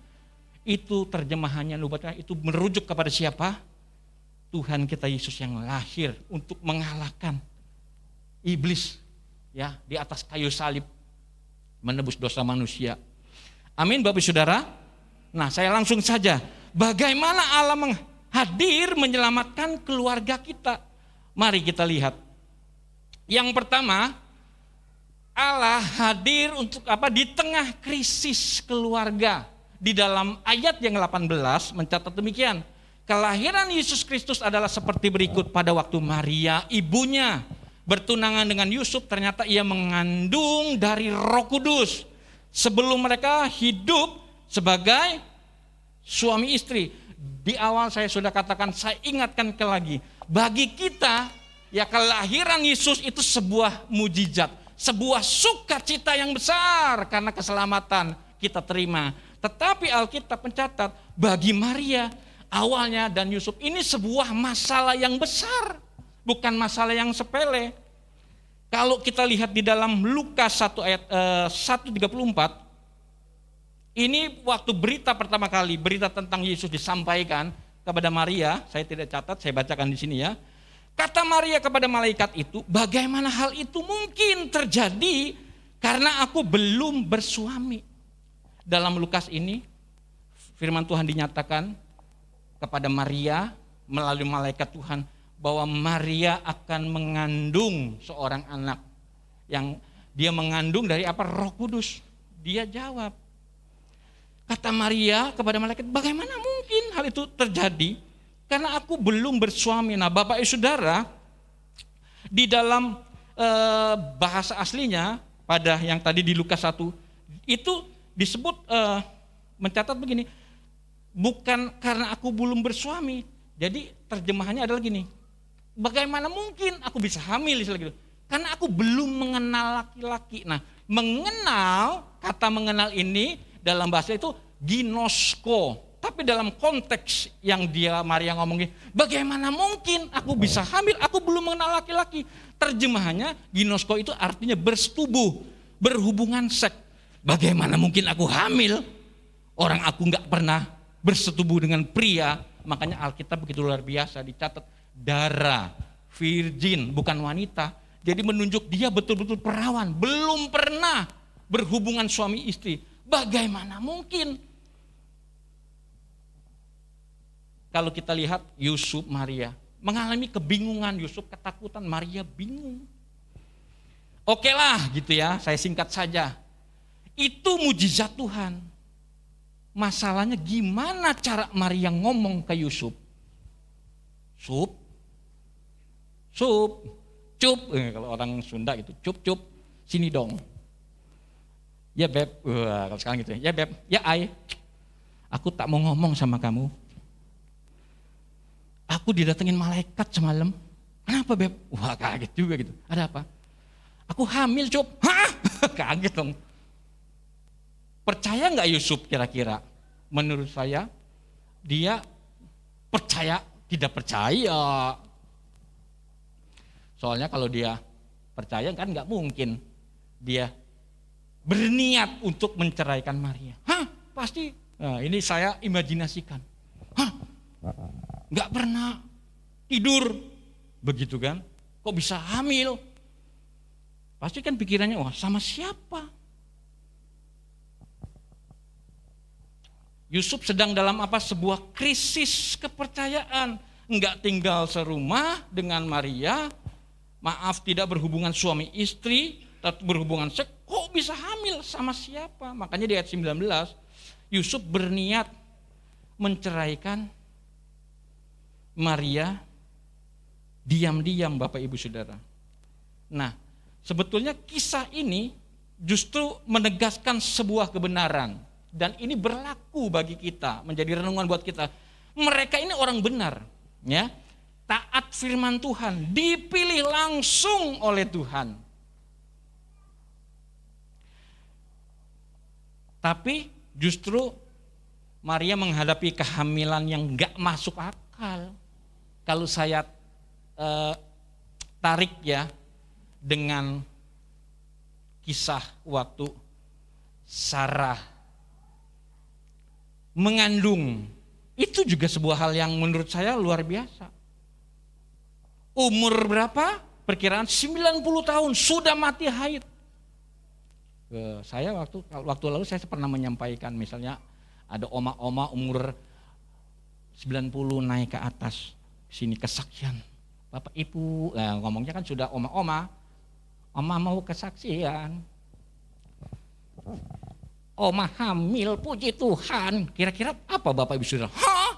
Speaker 5: Itu terjemahannya, nubuatnya itu merujuk kepada siapa? Tuhan kita Yesus yang lahir untuk mengalahkan iblis ya di atas kayu salib, menebus dosa manusia. Amin Bapak Saudara. Nah, saya langsung saja, bagaimana Allah hadir menyelamatkan keluarga kita? Mari kita lihat. Yang pertama, Allah hadir untuk apa? Di tengah krisis keluarga. Di dalam ayat yang 18 mencatat demikian. Kelahiran Yesus Kristus adalah seperti berikut. Pada waktu Maria ibunya bertunangan dengan Yusuf, ternyata ia mengandung dari Roh Kudus. Sebelum mereka hidup sebagai suami istri. Di awal saya sudah katakan, saya ingatkan lagi. Bagi kita, ya kelahiran Yesus itu sebuah mujizat. Sebuah sukacita yang besar karena keselamatan kita terima. Tetapi Alkitab mencatat bagi Maria awalnya dan Yusuf ini sebuah masalah yang besar. Bukan masalah yang sepele. Kalau kita lihat di dalam Lukas 1 ayat 1:34, ini waktu berita pertama kali, berita tentang Yesus disampaikan kepada Maria, saya tidak catat, saya bacakan di sini ya. Kata Maria kepada malaikat itu, bagaimana hal itu mungkin terjadi karena aku belum bersuami. Dalam Lukas ini, firman Tuhan dinyatakan kepada Maria melalui malaikat Tuhan bahwa Maria akan mengandung seorang anak yang dia mengandung dari apa? Roh Kudus. Dia jawab. Kata Maria kepada malaikat, bagaimana mungkin hal itu terjadi? Karena aku belum bersuami. Nah Bapak Ibu Saudara, di dalam bahasa aslinya pada yang tadi di Lukas 1, itu disebut mencatat begini, bukan karena aku belum bersuami. Jadi terjemahannya adalah gini, bagaimana mungkin aku bisa hamil, istilah gitu. Karena aku belum mengenal laki-laki. Nah mengenal, kata mengenal ini dalam bahasa itu ginosko. Tapi dalam konteks yang Maria ngomongin, bagaimana mungkin aku bisa hamil, aku belum mengenal laki-laki. Terjemahannya ginosko itu artinya bersetubuh, berhubungan seks. Bagaimana mungkin aku hamil, orang aku gak pernah bersetubuh dengan pria. Makanya Alkitab begitu luar biasa, dicatat darah, virgin, bukan wanita. Jadi menunjuk dia betul-betul perawan, belum pernah berhubungan suami istri. Bagaimana mungkin? Kalau kita lihat Yusuf, Maria mengalami kebingungan, Yusuf ketakutan, Maria bingung. Oke lah gitu ya, saya singkat saja. Itu mujizat Tuhan. Masalahnya gimana cara Maria ngomong ke Yusuf? Sup, cup, kalau orang Sunda gitu, cup, sini dong. Ya beb, kalau sekarang gitu ya beb, ya ay, aku tak mau ngomong sama kamu. Aku didatengin malaikat semalam. Kenapa beb? Wah kaget juga gitu. Ada apa? Aku hamil cup. Hah? Kaget dong. Percaya gak Yusuf kira-kira? Menurut saya dia percaya, tidak percaya. Soalnya kalau dia percaya kan gak mungkin dia berniat untuk menceraikan Maria. Hah? Pasti. Nah, ini saya imajinasikan. Hah? Gak pernah tidur, begitu kan? Kok bisa hamil? Pasti kan pikirannya, wah sama siapa? Yusuf sedang dalam apa? Sebuah krisis kepercayaan. Enggak tinggal serumah dengan Maria, maaf tidak berhubungan suami istri, tapi berhubungan seks, kok bisa hamil sama siapa? Makanya di ayat 19, Yusuf berniat menceraikan Maria diam-diam Bapak Ibu Saudara. Nah, sebetulnya kisah ini justru menegaskan sebuah kebenaran. dan ini berlaku bagi kita, menjadi renungan buat kita. Mereka ini orang benar, ya, taat firman Tuhan, dipilih langsung oleh Tuhan. Tapi justru Maria menghadapi kehamilan yang gak masuk akal. Kalau saya tarik ya dengan kisah waktu Sarah mengandung, itu juga sebuah hal yang menurut saya luar biasa. Umur berapa? Perkiraan 90 tahun sudah mati haid. Saya waktu lalu saya pernah menyampaikan, misalnya ada oma-oma umur 90 naik ke atas, sini kesaksian. Bapak Ibu, ngomongnya kan sudah oma-oma, oma mau kesaksian. Oma hamil, puji Tuhan. Kira-kira apa Bapak Ibu Saudara? Hah?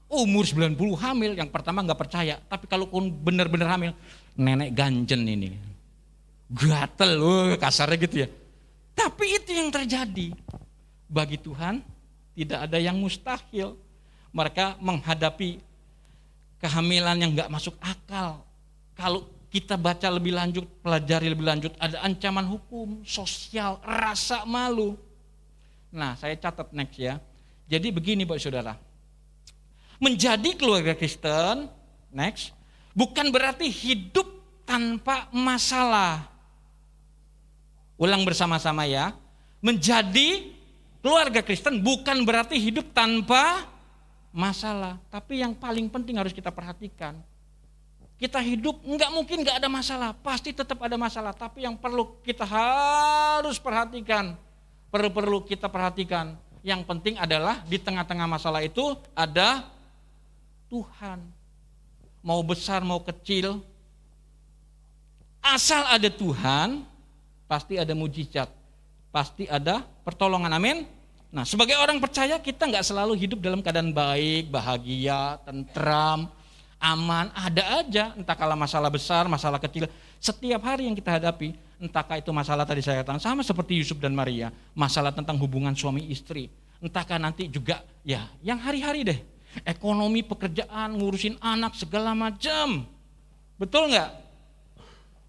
Speaker 5: Umur 90 hamil, yang pertama gak percaya. Tapi kalau benar-benar hamil, nenek ganjen ini. Gatel, kasarnya gitu ya. Tapi itu yang terjadi. Bagi Tuhan tidak ada yang mustahil. Mereka menghadapi kehamilan yang gak masuk akal. Kalau kita baca lebih lanjut, pelajari lebih lanjut, ada ancaman hukum, sosial, rasa malu. Nah, saya catat next ya. Jadi begini Bapak Saudara. Menjadi keluarga Kristen, next, bukan berarti hidup tanpa masalah. Ulang bersama-sama ya. Menjadi keluarga Kristen bukan berarti hidup tanpa masalah. Tapi yang paling penting harus kita perhatikan. Kita hidup enggak mungkin enggak ada masalah. Pasti tetap ada masalah. Tapi yang perlu kita harus perhatikan. Perlu kita perhatikan. Yang penting adalah di tengah-tengah masalah itu ada Tuhan. Mau besar mau kecil. Asal ada Tuhan, pasti ada mujizat, pasti ada pertolongan, amin. Nah, sebagai orang percaya kita nggak selalu hidup dalam keadaan baik, bahagia, tentram, aman, ada aja, entah kala masalah besar, masalah kecil, setiap hari yang kita hadapi, entahkah itu masalah tadi saya katakan, sama seperti Yusuf dan Maria, masalah tentang hubungan suami istri, entahkah nanti juga ya yang hari-hari deh, ekonomi, pekerjaan, ngurusin anak, segala macam, betul nggak?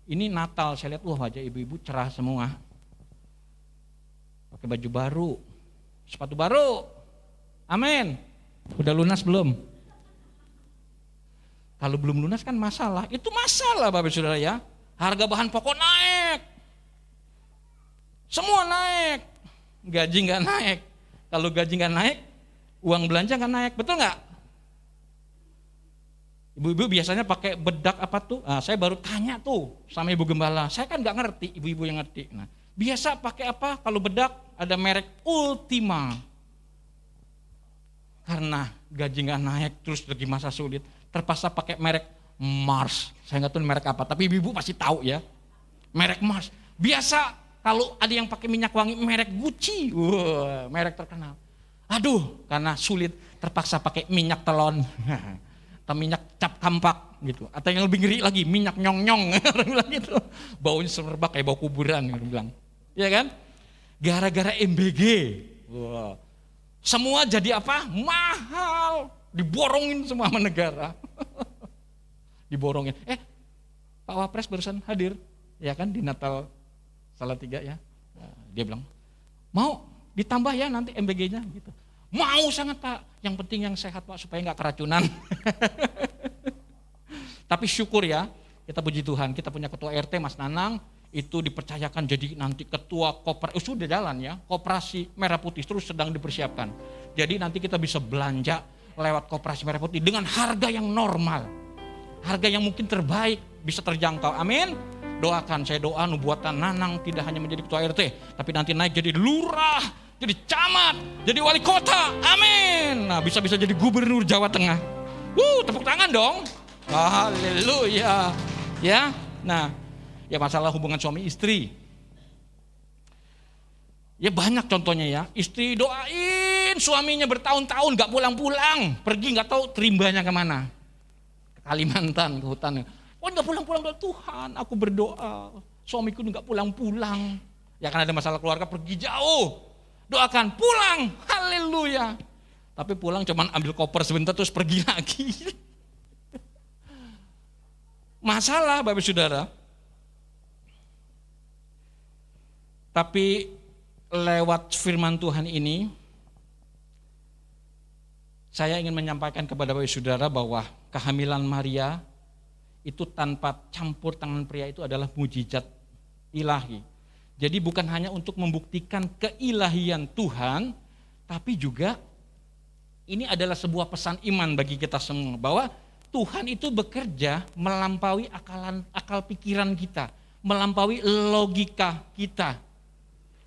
Speaker 5: Ini Natal, saya lihat wajah ibu-ibu cerah semua. Pakai baju baru, sepatu baru. Amin. Udah lunas belum? Kalau belum lunas kan masalah. Itu masalah Bapak Saudara ya. Harga bahan pokok naik. Semua naik. Gaji nggak naik. Kalau gaji nggak naik, uang belanja nggak naik. Betul nggak? Ibu-ibu biasanya pakai bedak apa tuh? Nah, saya baru tanya tuh sama ibu gembala. Saya kan nggak ngerti, ibu-ibu yang ngerti. Nah, biasa pakai apa? Kalau bedak ada merek Ultima. Karena gaji nggak naik, terus lagi masa sulit, terpaksa pakai merek Mars. Saya nggak tahu merek apa, tapi ibu-ibu pasti tahu ya. Merek Mars. Biasa kalau ada yang pakai minyak wangi merek Gucci, merek terkenal. Aduh, karena sulit terpaksa pakai minyak telon. Atau minyak cap kampak gitu, atau yang lebih ngeri lagi minyak nyong-nyong, orang bilang gitu, baunya semerbak kayak bau kuburan, orang bilang, ya kan? Gara-gara MBG, wow. Semua jadi apa? Mahal, diborongin semua sama negara, diborongin. Pak Wapres barusan hadir, ya kan di Natal Salatiga ya, dia bilang mau ditambah ya nanti MBG-nya gitu. Mau sangat Pak, yang penting yang sehat Pak supaya nggak keracunan. Tapi syukur ya, kita puji Tuhan, kita punya ketua RT Mas Nanang, itu dipercayakan jadi nanti ketua koperasi, sudah jalan ya, koperasi Merah Putih terus sedang dipersiapkan. Jadi nanti kita bisa belanja lewat koperasi Merah Putih dengan harga yang normal, harga yang mungkin terbaik, bisa terjangkau, amin. Doakan, saya doa nubuatan Nanang tidak hanya menjadi ketua RT, tapi nanti naik jadi lurah, jadi camat, jadi wali kota, amin. Nah, bisa-bisa jadi gubernur Jawa Tengah. Tepuk tangan dong. Haleluya. Ya, nah, ya masalah hubungan suami istri. Ya banyak contohnya ya. Istri doain suaminya bertahun-tahun gak pulang-pulang, pergi gak tahu terimbanya kemana. Ke Kalimantan, ke hutan. Gak pulang-pulang, Tuhan, aku berdoa suamiku gak pulang-pulang. Ya kan ada masalah keluarga, pergi jauh. doakan, pulang, haleluya. Tapi pulang cuman ambil koper sebentar terus pergi lagi. Masalah Bapak Saudara. Tapi lewat firman Tuhan ini, saya ingin menyampaikan kepada Bapak Saudara bahwa kehamilan Maria itu tanpa campur tangan pria itu adalah mujizat ilahi. Jadi bukan hanya untuk membuktikan keilahian Tuhan, tapi juga ini adalah sebuah pesan iman bagi kita semua bahwa Tuhan itu bekerja melampaui akal pikiran kita, melampaui logika kita.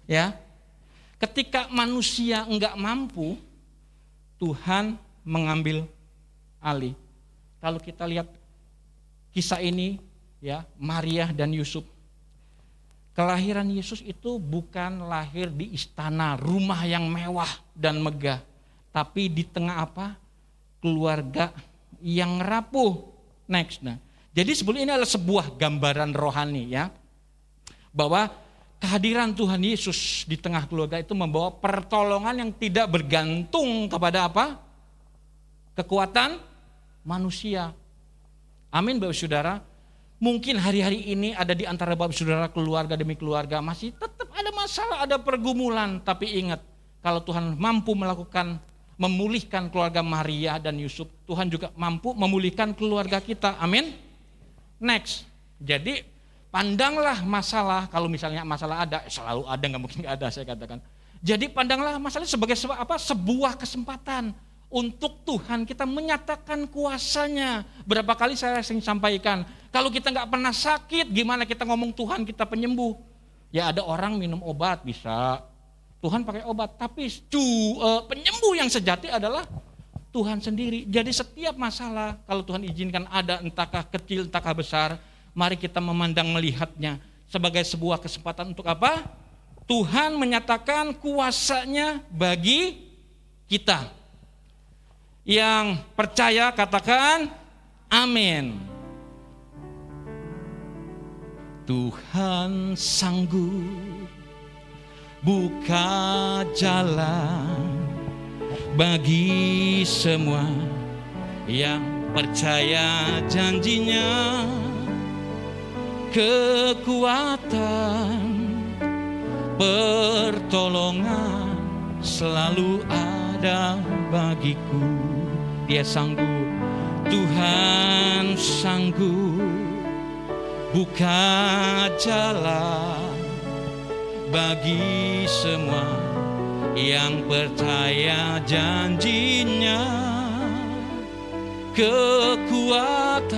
Speaker 5: Ya. Ketika manusia enggak mampu, Tuhan mengambil alih. Kalau kita lihat kisah ini, ya, Maria dan Yusuf. Kelahiran Yesus itu bukan lahir di istana, rumah yang mewah dan megah, tapi di tengah apa? Keluarga yang rapuh. Next. Nah, jadi sebetulnya ini adalah sebuah gambaran rohani, ya, bahwa kehadiran Tuhan Yesus di tengah keluarga itu membawa pertolongan yang tidak bergantung kepada apa? Kekuatan manusia. Amin Bapak Saudara. Mungkin hari-hari ini ada di antara Bapak Saudara keluarga demi keluarga masih tetap ada masalah, ada pergumulan. Tapi ingat, kalau Tuhan mampu memulihkan keluarga Maria dan Yusuf, Tuhan juga mampu memulihkan keluarga kita. Amin. Next. Jadi pandanglah masalah, kalau misalnya masalah ada, selalu ada, nggak mungkin nggak ada saya katakan. Jadi pandanglah masalah sebagai sebuah kesempatan untuk Tuhan kita menyatakan kuasanya. Berapa kali saya sering sampaikan, kalau kita nggak pernah sakit, gimana kita ngomong Tuhan kita penyembuh? Ya ada orang minum obat bisa, Tuhan pakai obat, tapi penyembuh yang sejati adalah Tuhan sendiri. Jadi setiap masalah kalau Tuhan izinkan ada, entahkah kecil, entahkah besar, mari kita memandang melihatnya sebagai sebuah kesempatan untuk apa? Tuhan menyatakan kuasanya bagi kita. Yang percaya katakan amin. Tuhan sanggup buka jalan bagi semua yang percaya janjinya. Kekuatan, pertolongan selalu ada bagiku. Dia sanggup, Tuhan sanggup buka jalan bagi semua yang percaya janjinya. Kekuatan,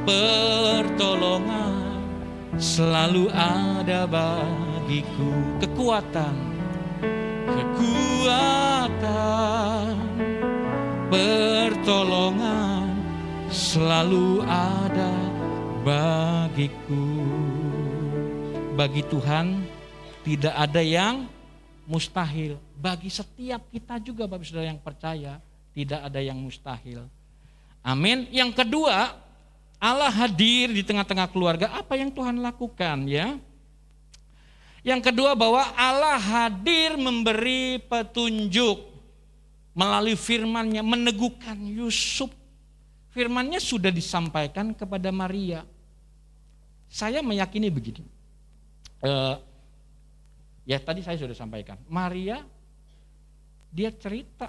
Speaker 5: pertolongan selalu ada bagiku. Kekuatan, pertolongan selalu ada bagiku. Bagi Tuhan tidak ada yang mustahil. Bagi setiap kita juga Bapak Saudara yang percaya, tidak ada yang mustahil. Amin. Yang kedua, Allah hadir di tengah-tengah keluarga. Apa yang Tuhan lakukan, ya? Yang kedua, bahwa Allah hadir memberi petunjuk melalui firman-Nya, meneguhkan Yusuf. Firman-Nya sudah disampaikan kepada Maria. Saya meyakini begini. Ya tadi saya sudah sampaikan. Maria dia cerita,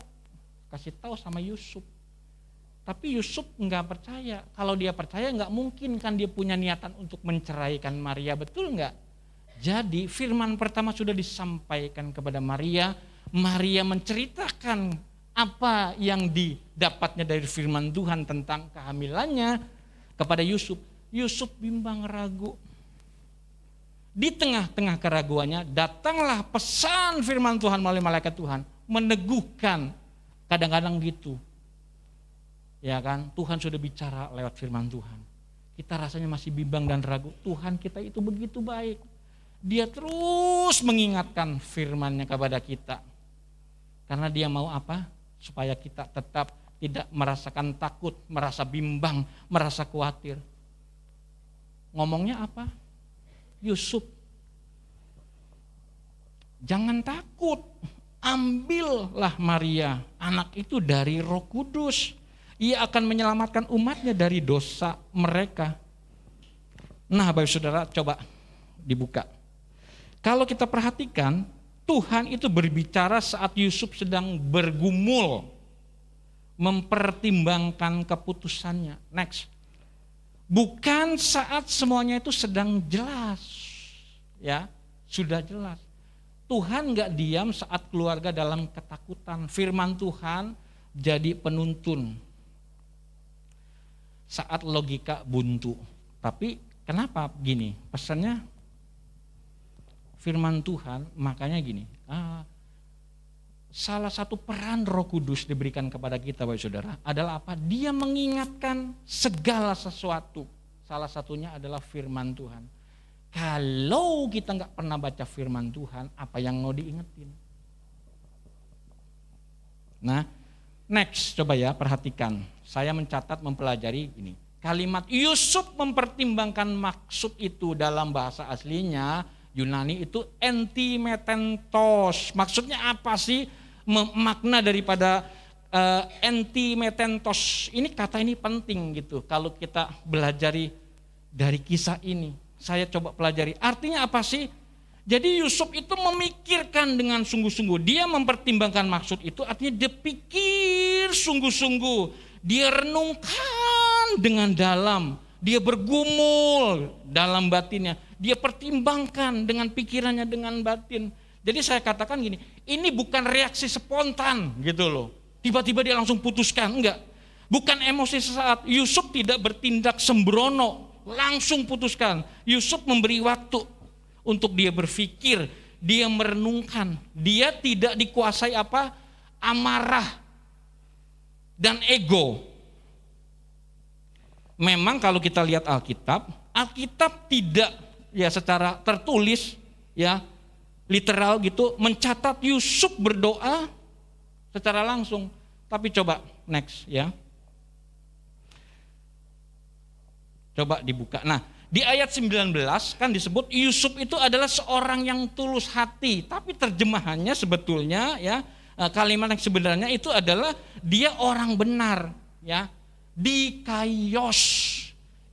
Speaker 5: kasih tahu sama Yusuf. Tapi Yusuf enggak percaya. Kalau dia percaya enggak mungkin kan dia punya niatan untuk menceraikan Maria, betul enggak? Jadi firman pertama sudah disampaikan kepada Maria. Maria menceritakan apa yang didapatnya dari firman Tuhan tentang kehamilannya kepada Yusuf. Yusuf bimbang ragu. Di tengah-tengah keraguannya datanglah pesan firman Tuhan melalui malaikat Tuhan. Meneguhkan, kadang-kadang gitu. Ya kan, Tuhan sudah bicara lewat firman Tuhan. Kita rasanya masih bimbang dan ragu. Tuhan kita itu begitu baik. Dia terus mengingatkan firman-Nya kepada kita. Karena dia mau apa? Supaya kita tetap tidak merasakan takut, merasa bimbang, merasa khawatir. Ngomongnya apa? Yusuf, Jangan takut, ambillah Maria, anak itu dari Roh Kudus. Ia akan menyelamatkan umatnya dari dosa mereka. Nah, Bapak Saudara, coba dibuka. Kalau kita perhatikan, Tuhan itu berbicara saat Yusuf sedang bergumul, mempertimbangkan keputusannya. Next. Bukan saat semuanya itu sedang jelas. Ya, sudah jelas. Tuhan gak diam saat keluarga dalam ketakutan. Firman Tuhan jadi penuntun saat logika buntu. Tapi kenapa gini? Pesannya firman Tuhan, makanya gini. Salah satu peran Roh Kudus diberikan kepada kita, Bapak Saudara, adalah apa? Dia mengingatkan segala sesuatu. Salah satunya adalah firman Tuhan. Kalau kita nggak pernah baca firman Tuhan, apa yang mau diingetin? Nah, next, coba ya perhatikan. Saya mencatat, mempelajari ini. Kalimat Yusuf mempertimbangkan maksud itu dalam bahasa aslinya Yunani itu entimetentos. Maksudnya apa sih makna daripada entimetentos? Ini kata ini penting gitu. Kalau kita belajari dari kisah ini, saya coba pelajari. Artinya apa sih? Jadi Yusuf itu memikirkan dengan sungguh-sungguh. Dia mempertimbangkan maksud itu, artinya dia pikir sungguh-sungguh. Dia renungkan dengan dalam. Dia bergumul dalam batinnya. Dia pertimbangkan dengan pikirannya, dengan batin. Jadi saya katakan gini, ini bukan reaksi spontan gitu loh. Tiba-tiba dia langsung putuskan, enggak. Bukan emosi sesaat. Yusuf tidak bertindak sembrono, langsung putuskan. Yusuf memberi waktu untuk dia berpikir, dia merenungkan. Dia tidak dikuasai apa? Amarah dan ego. Memang kalau kita lihat Alkitab tidak ya secara tertulis ya literal gitu mencatat Yusuf berdoa secara langsung. Tapi coba next ya. Coba dibuka. Nah, di ayat 19 kan disebut Yusuf itu adalah seorang yang tulus hati. Tapi terjemahannya sebetulnya ya kalimat yang sebenarnya itu adalah dia orang benar ya. Dikayos.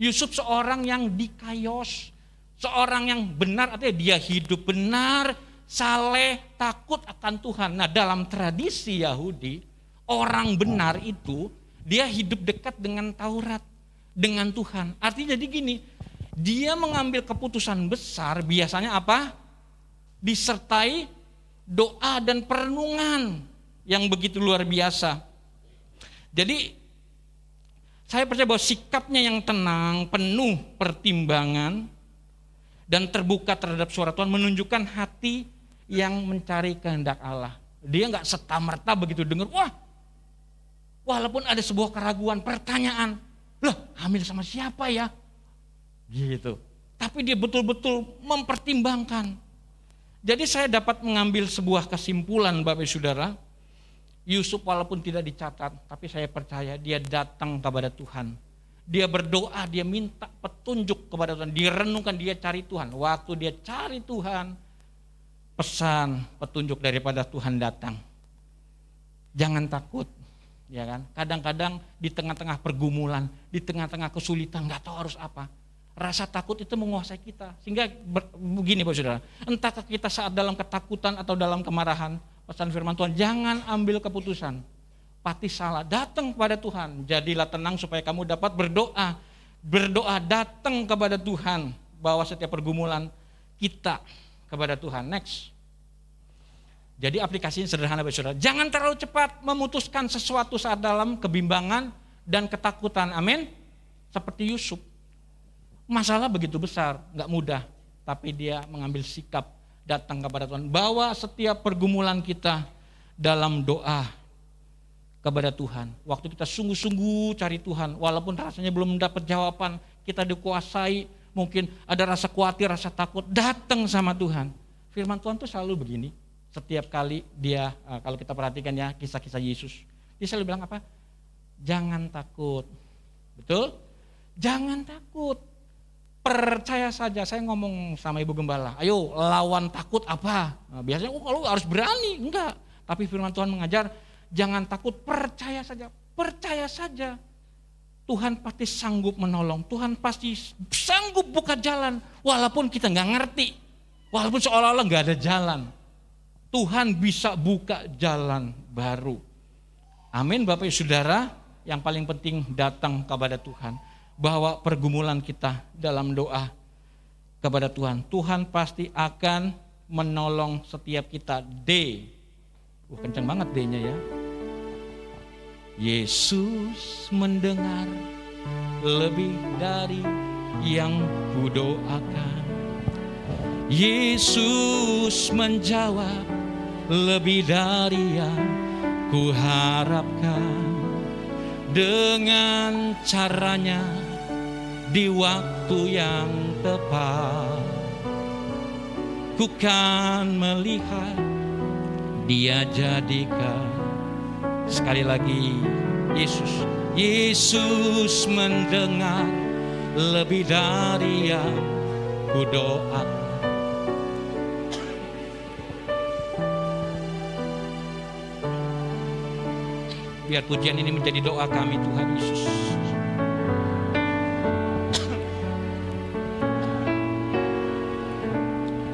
Speaker 5: Yusuf seorang yang dikayos. Seorang yang benar artinya dia hidup benar, saleh, takut akan Tuhan. Nah, dalam tradisi Yahudi, orang benar itu dia hidup dekat dengan Taurat, dengan Tuhan. Artinya jadi gini, dia mengambil keputusan besar biasanya apa? Disertai doa dan perenungan yang begitu luar biasa. Jadi saya percaya bahwa sikapnya yang tenang, penuh pertimbangan, dan terbuka terhadap suara Tuhan menunjukkan hati yang mencari kehendak Allah. Dia nggak serta-merta begitu dengar, wah, walaupun ada sebuah keraguan, pertanyaan, lah hamil sama siapa ya? Gitu. Tapi dia betul-betul mempertimbangkan. Jadi saya dapat mengambil sebuah kesimpulan Bapak Saudara, Yusuf walaupun tidak dicatat, tapi saya percaya dia datang kepada Tuhan. Dia berdoa, dia minta petunjuk kepada Tuhan, dia renungkan, dia cari Tuhan. Waktu dia cari Tuhan, pesan petunjuk daripada Tuhan datang. Jangan takut, ya kan? Kadang-kadang di tengah-tengah pergumulan, di tengah-tengah kesulitan, nggak tahu harus apa. Rasa takut itu menguasai kita. Sehingga begini Bapak Saudara, entahkah kita saat dalam ketakutan atau dalam kemarahan, pesan firman Tuhan, jangan ambil keputusan. Pati salah, datang kepada Tuhan. Jadilah tenang supaya kamu dapat berdoa. Berdoa, datang kepada Tuhan. Bawa setiap pergumulan kita kepada Tuhan. Next. Jadi aplikasinya sederhana Bapak Saudara. Jangan terlalu cepat memutuskan sesuatu saat dalam kebimbangan dan ketakutan. Amin. Seperti Yusuf. Masalah begitu besar, gak mudah. Tapi dia mengambil sikap datang kepada Tuhan. Bawa setiap pergumulan kita dalam doa kepada Tuhan. Waktu kita sungguh-sungguh cari Tuhan, walaupun rasanya belum dapat jawaban, kita dikuasai, mungkin ada rasa khawatir, rasa takut, datang sama Tuhan. Firman Tuhan tuh selalu begini. Setiap kali dia, kalau kita perhatikan ya kisah-kisah Yesus, dia selalu bilang apa? Jangan takut. Betul? Jangan takut. percaya saja. Saya ngomong sama Ibu Gembala, ayo lawan takut apa? Nah, biasanya kalau harus berani, enggak. Tapi firman Tuhan mengajar, jangan takut, percaya saja. Percaya saja. Tuhan pasti sanggup menolong, Tuhan pasti sanggup buka jalan. Walaupun kita nggak ngerti, walaupun seolah-olah nggak ada jalan. Tuhan bisa buka jalan baru. Amin Bapak Ibu Saudara, yang paling penting datang kepada Tuhan. Bahwa pergumulan kita dalam doa kepada Tuhan, Tuhan pasti akan menolong setiap kita. Kencang banget D-nya ya. Yesus mendengar lebih dari yang kudoakan. Yesus menjawab lebih dari yang kuharapkan. Dengan caranya di waktu yang tepat, ku kan melihat Dia jadikan. Sekali lagi, Yesus mendengar lebih dari yang kudoakan. Biar pujian ini menjadi doa kami Tuhan Yesus.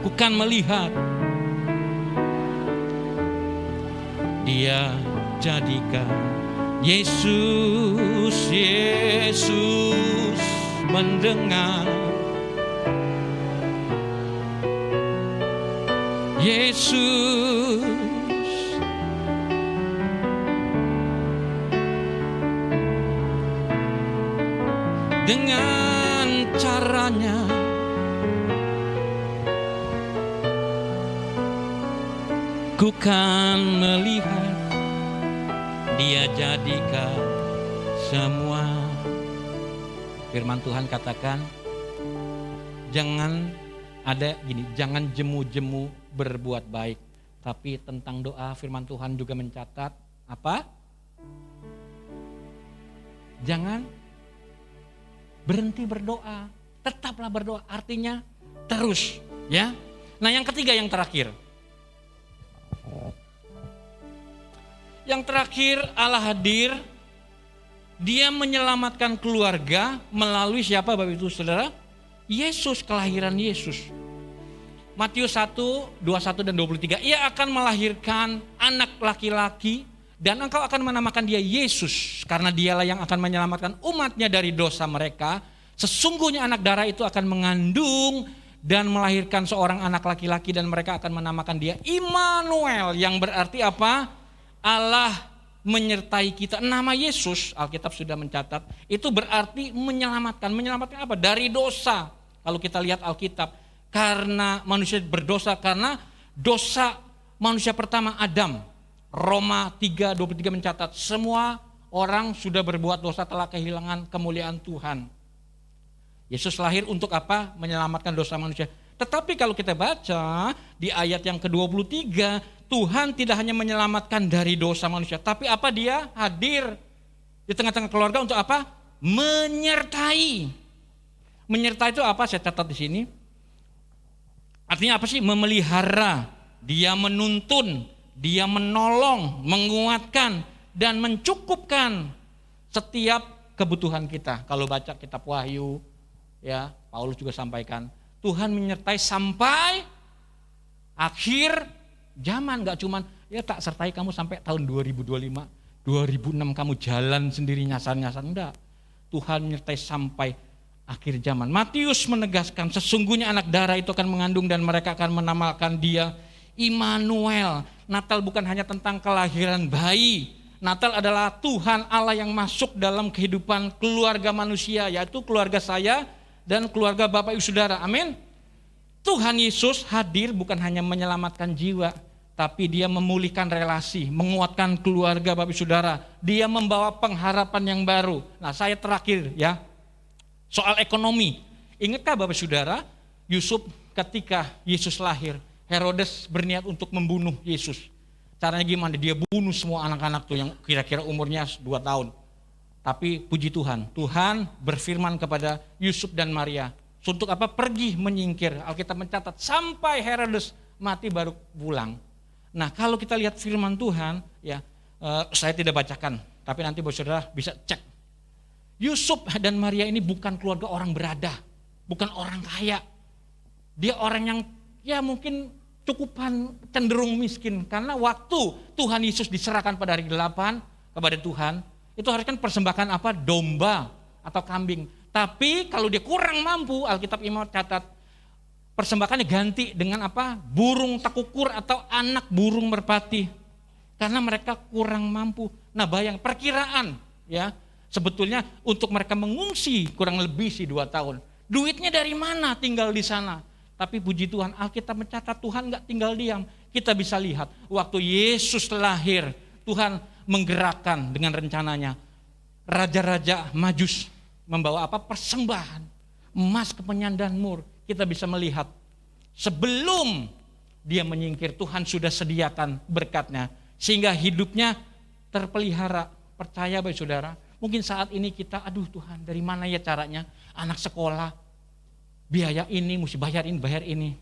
Speaker 5: Ku kan melihat Dia jadikan. Yesus mendengar. Yesus dengan caranya ku kan melihat Dia jadikan semua. Firman Tuhan katakan, jangan jemu-jemu berbuat baik. Tapi tentang doa firman Tuhan juga mencatat apa? Jangan berhenti berdoa, tetaplah berdoa, artinya terus, ya. Nah, yang ketiga, yang terakhir. Yang terakhir, Allah hadir, Dia menyelamatkan keluarga melalui siapa Bapak Ibu Saudara? Yesus, kelahiran Yesus. Matius 1, 21 dan 23, Ia akan melahirkan anak laki-laki dan engkau akan menamakan dia Yesus, karena Dialah yang akan menyelamatkan umatnya dari dosa mereka. Sesungguhnya anak darah itu akan mengandung dan melahirkan seorang anak laki-laki dan mereka akan menamakan dia Immanuel, yang berarti apa? Allah menyertai kita. Nama Yesus, Alkitab sudah mencatat, itu berarti menyelamatkan. Menyelamatkan apa? Dari dosa. Kalau kita lihat Alkitab, karena manusia berdosa, karena dosa manusia pertama Adam. Roma 3:23 mencatat, semua orang sudah berbuat dosa telah kehilangan kemuliaan Tuhan. Yesus lahir untuk apa? Menyelamatkan dosa manusia. Tetapi kalau kita baca di ayat yang ke-23, Tuhan tidak hanya menyelamatkan dari dosa manusia, tapi apa? Dia hadir di tengah-tengah keluarga untuk apa? Menyertai. Menyertai itu apa? Saya catat di sini. Artinya apa sih? Memelihara. Dia menuntun, Dia menolong, menguatkan dan mencukupkan setiap kebutuhan kita. Kalau baca kitab Wahyu, ya, Paulus juga sampaikan, Tuhan menyertai sampai akhir zaman. Gak cuman ya tak sertai kamu sampai tahun 2025, 2006 kamu jalan sendiri nyasar-nyasar, enggak. Tuhan menyertai sampai akhir zaman. Matius menegaskan, sesungguhnya anak darah itu akan mengandung dan mereka akan menamakan dia Immanuel. Natal bukan hanya tentang kelahiran bayi. Natal adalah Tuhan Allah yang masuk dalam kehidupan keluarga manusia, yaitu keluarga saya dan keluarga Bapak Ibu Saudara. Amin. Tuhan Yesus hadir bukan hanya menyelamatkan jiwa, tapi Dia memulihkan relasi, menguatkan keluarga Bapak Ibu Saudara. Dia membawa pengharapan yang baru. Nah, saya terakhir ya, soal ekonomi. Ingatkah Bapak Ibu Saudara, Yusuf ketika Yesus lahir, Herodes berniat untuk membunuh Yesus. Caranya gimana? Dia bunuh semua anak-anak tuh yang kira-kira umurnya 2 tahun. Tapi puji Tuhan, Tuhan berfirman kepada Yusuf dan Maria, Untuk apa? Pergi menyingkir. Alkitab mencatat sampai Herodes mati baru pulang. Nah, kalau kita lihat firman Tuhan, ya saya tidak bacakan, tapi nanti saudara bisa cek. Yusuf dan Maria ini bukan keluarga orang berada, bukan orang kaya. Dia orang yang ya mungkin cukupan cenderung miskin, karena waktu Tuhan Yesus diserahkan pada hari 8 kepada Tuhan, itu harus kan persembahkan apa? Domba atau kambing. Tapi kalau dia kurang mampu, Alkitab Imam catat persembahkannya ganti dengan apa? Burung tekukur atau anak burung merpati. Karena mereka kurang mampu. Nah, bayang perkiraan ya, sebetulnya untuk mereka mengungsi kurang lebih 2 tahun. Duitnya dari mana tinggal di sana? Tapi puji Tuhan, Alkitab mencatat Tuhan gak tinggal diam. Kita bisa lihat waktu Yesus lahir, Tuhan menggerakkan dengan rencananya. Raja-raja Majus membawa apa? Persembahan, emas, kemenyan dan mur. Kita bisa melihat sebelum dia menyingkir, Tuhan sudah sediakan berkatnya. Sehingga hidupnya terpelihara. Percaya baik saudara, mungkin saat ini kita, aduh Tuhan dari mana ya caranya? Anak sekolah, biaya ini, mesti bayar ini.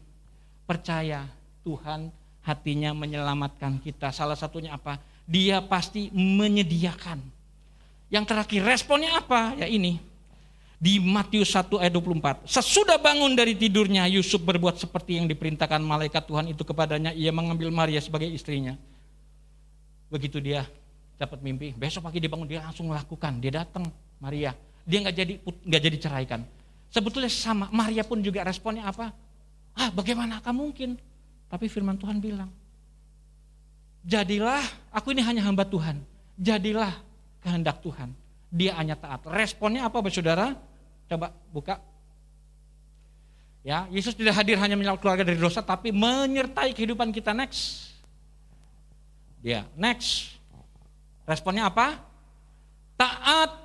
Speaker 5: Percaya Tuhan hatinya menyelamatkan kita. Salah satunya apa? Dia pasti menyediakan. Yang terakhir responnya apa? Ya ini. Di Matius 1 ayat 24. Sesudah bangun dari tidurnya, Yusuf berbuat seperti yang diperintahkan malaikat Tuhan itu kepadanya. Ia mengambil Maria sebagai istrinya. Begitu dia dapat mimpi, besok pagi dia bangun, dia langsung melakukan. Dia datang, Maria. Dia nggak jadi ceraikan. Sebetulnya sama, Maria pun juga responnya apa? Bagaimana mungkin? Tapi firman Tuhan bilang, jadilah, aku ini hanya hamba Tuhan. Jadilah kehendak Tuhan. Dia hanya taat. Responnya apa saudara? Coba buka. Ya, Yesus tidak hadir hanya menyelamatkan keluarga dari dosa, tapi menyertai kehidupan kita. Next. Dia, next. Responnya apa? Taat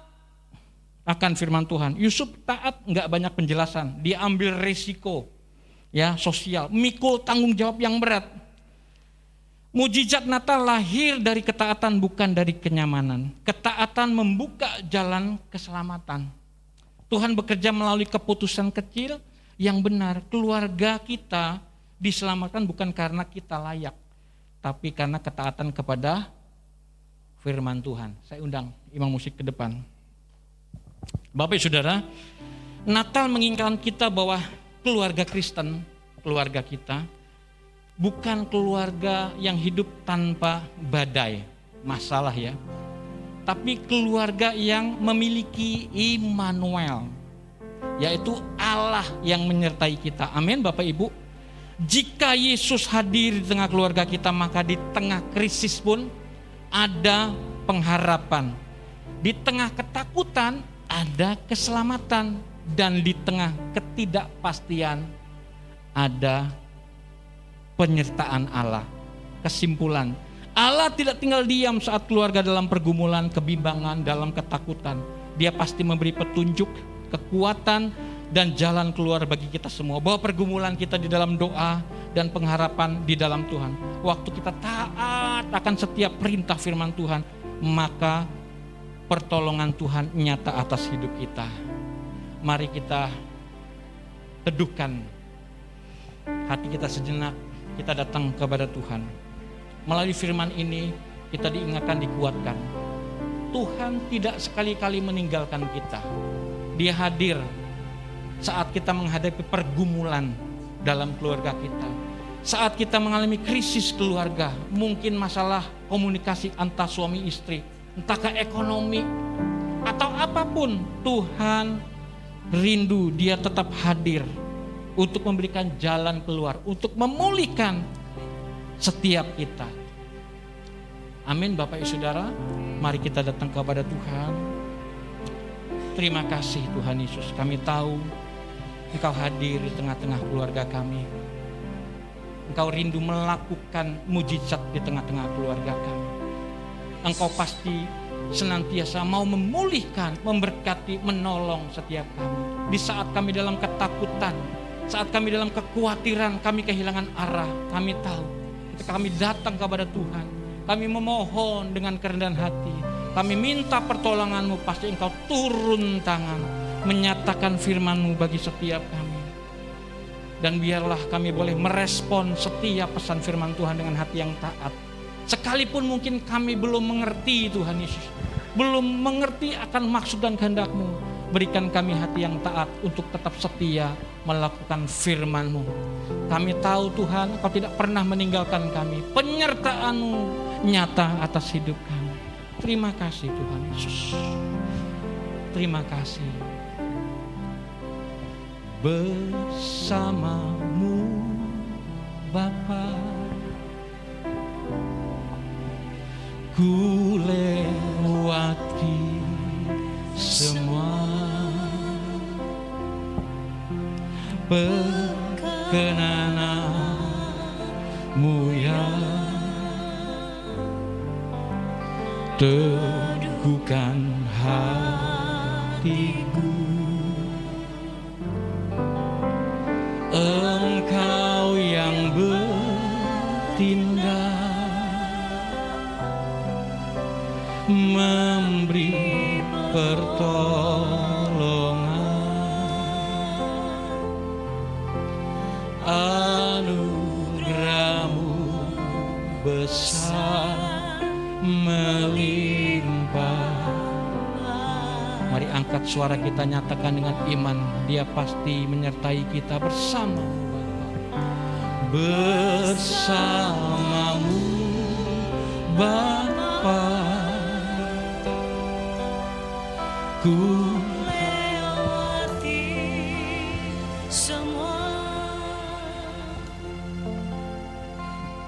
Speaker 5: akan firman Tuhan. Yusuf taat, enggak banyak penjelasan. Dia ambil risiko ya sosial, mikul tanggung jawab yang berat. Mujizat Natal lahir dari ketaatan, bukan dari kenyamanan. Ketaatan membuka jalan keselamatan. Tuhan bekerja melalui keputusan kecil yang benar. Keluarga kita diselamatkan bukan karena kita layak, tapi karena ketaatan kepada firman Tuhan. Saya undang imam musik ke depan. Bapak Ibu Saudara, Natal mengingatkan kita bahwa keluarga Kristen, keluarga kita bukan keluarga yang hidup tanpa badai, masalah ya. Tapi keluarga yang memiliki Immanuel, yaitu Allah yang menyertai kita. Amin Bapak Ibu. Jika Yesus hadir di tengah keluarga kita, maka di tengah krisis pun ada pengharapan. Di tengah ketakutan ada keselamatan, dan di tengah ketidakpastian ada penyertaan Allah. Kesimpulan, Allah tidak tinggal diam saat keluarga dalam pergumulan, kebimbangan, dalam ketakutan. Dia pasti memberi petunjuk, kekuatan, dan jalan keluar bagi kita semua. Bahwa pergumulan kita di dalam doa dan pengharapan di dalam Tuhan. Waktu kita taat akan setiap perintah firman Tuhan, maka pertolongan Tuhan nyata atas hidup kita. Mari kita teduhkan hati kita sejenak. Kita datang kepada Tuhan. Melalui firman ini kita diingatkan, dikuatkan. Tuhan tidak sekali-kali meninggalkan kita. Dia hadir saat kita menghadapi pergumulan dalam keluarga kita. Saat kita mengalami krisis keluarga, mungkin masalah komunikasi antar suami istri, entahkah ekonomi atau apapun, Tuhan rindu, Dia tetap hadir untuk memberikan jalan keluar, untuk memulihkan setiap kita. Amin Bapak Ibu Saudara, mari kita datang kepada Tuhan. Terima kasih Tuhan Yesus, kami tahu Engkau hadir di tengah-tengah keluarga kami. Engkau rindu melakukan mujizat di tengah-tengah keluarga kami. Engkau pasti senantiasa mau memulihkan, memberkati, menolong setiap kami. Di saat kami dalam ketakutan, saat kami dalam kekhawatiran, kami kehilangan arah, kami tahu ketika kami datang kepada Tuhan, kami memohon dengan kerendahan hati, kami minta pertolongan-Mu, pasti Engkau turun tangan. menyatakan firman-Mu bagi setiap kami. Dan biarlah kami boleh merespon setiap pesan firman Tuhan dengan hati yang taat. Sekalipun mungkin kami belum mengerti Tuhan Yesus, belum mengerti akan maksud dan kehendak-Mu, berikan kami hati yang taat untuk tetap setia melakukan firman-Mu. Kami tahu Tuhan, Kau tidak pernah meninggalkan kami. Penyertaan-Mu nyata atas hidup kami. Terima kasih Tuhan Yesus. Terima kasih. Bersama-Mu Bapa, ku lewati semua perkenanan-Mu yang teguhkan hatiku. Engkau yang bertindak, memberi pertolongan, anugerah-Mu besar melimpah. Mari angkat suara kita, nyatakan dengan iman, Dia pasti menyertai kita. Bersama-Mu Bapa, bersama-Mu Bapa, ku
Speaker 1: lewati semua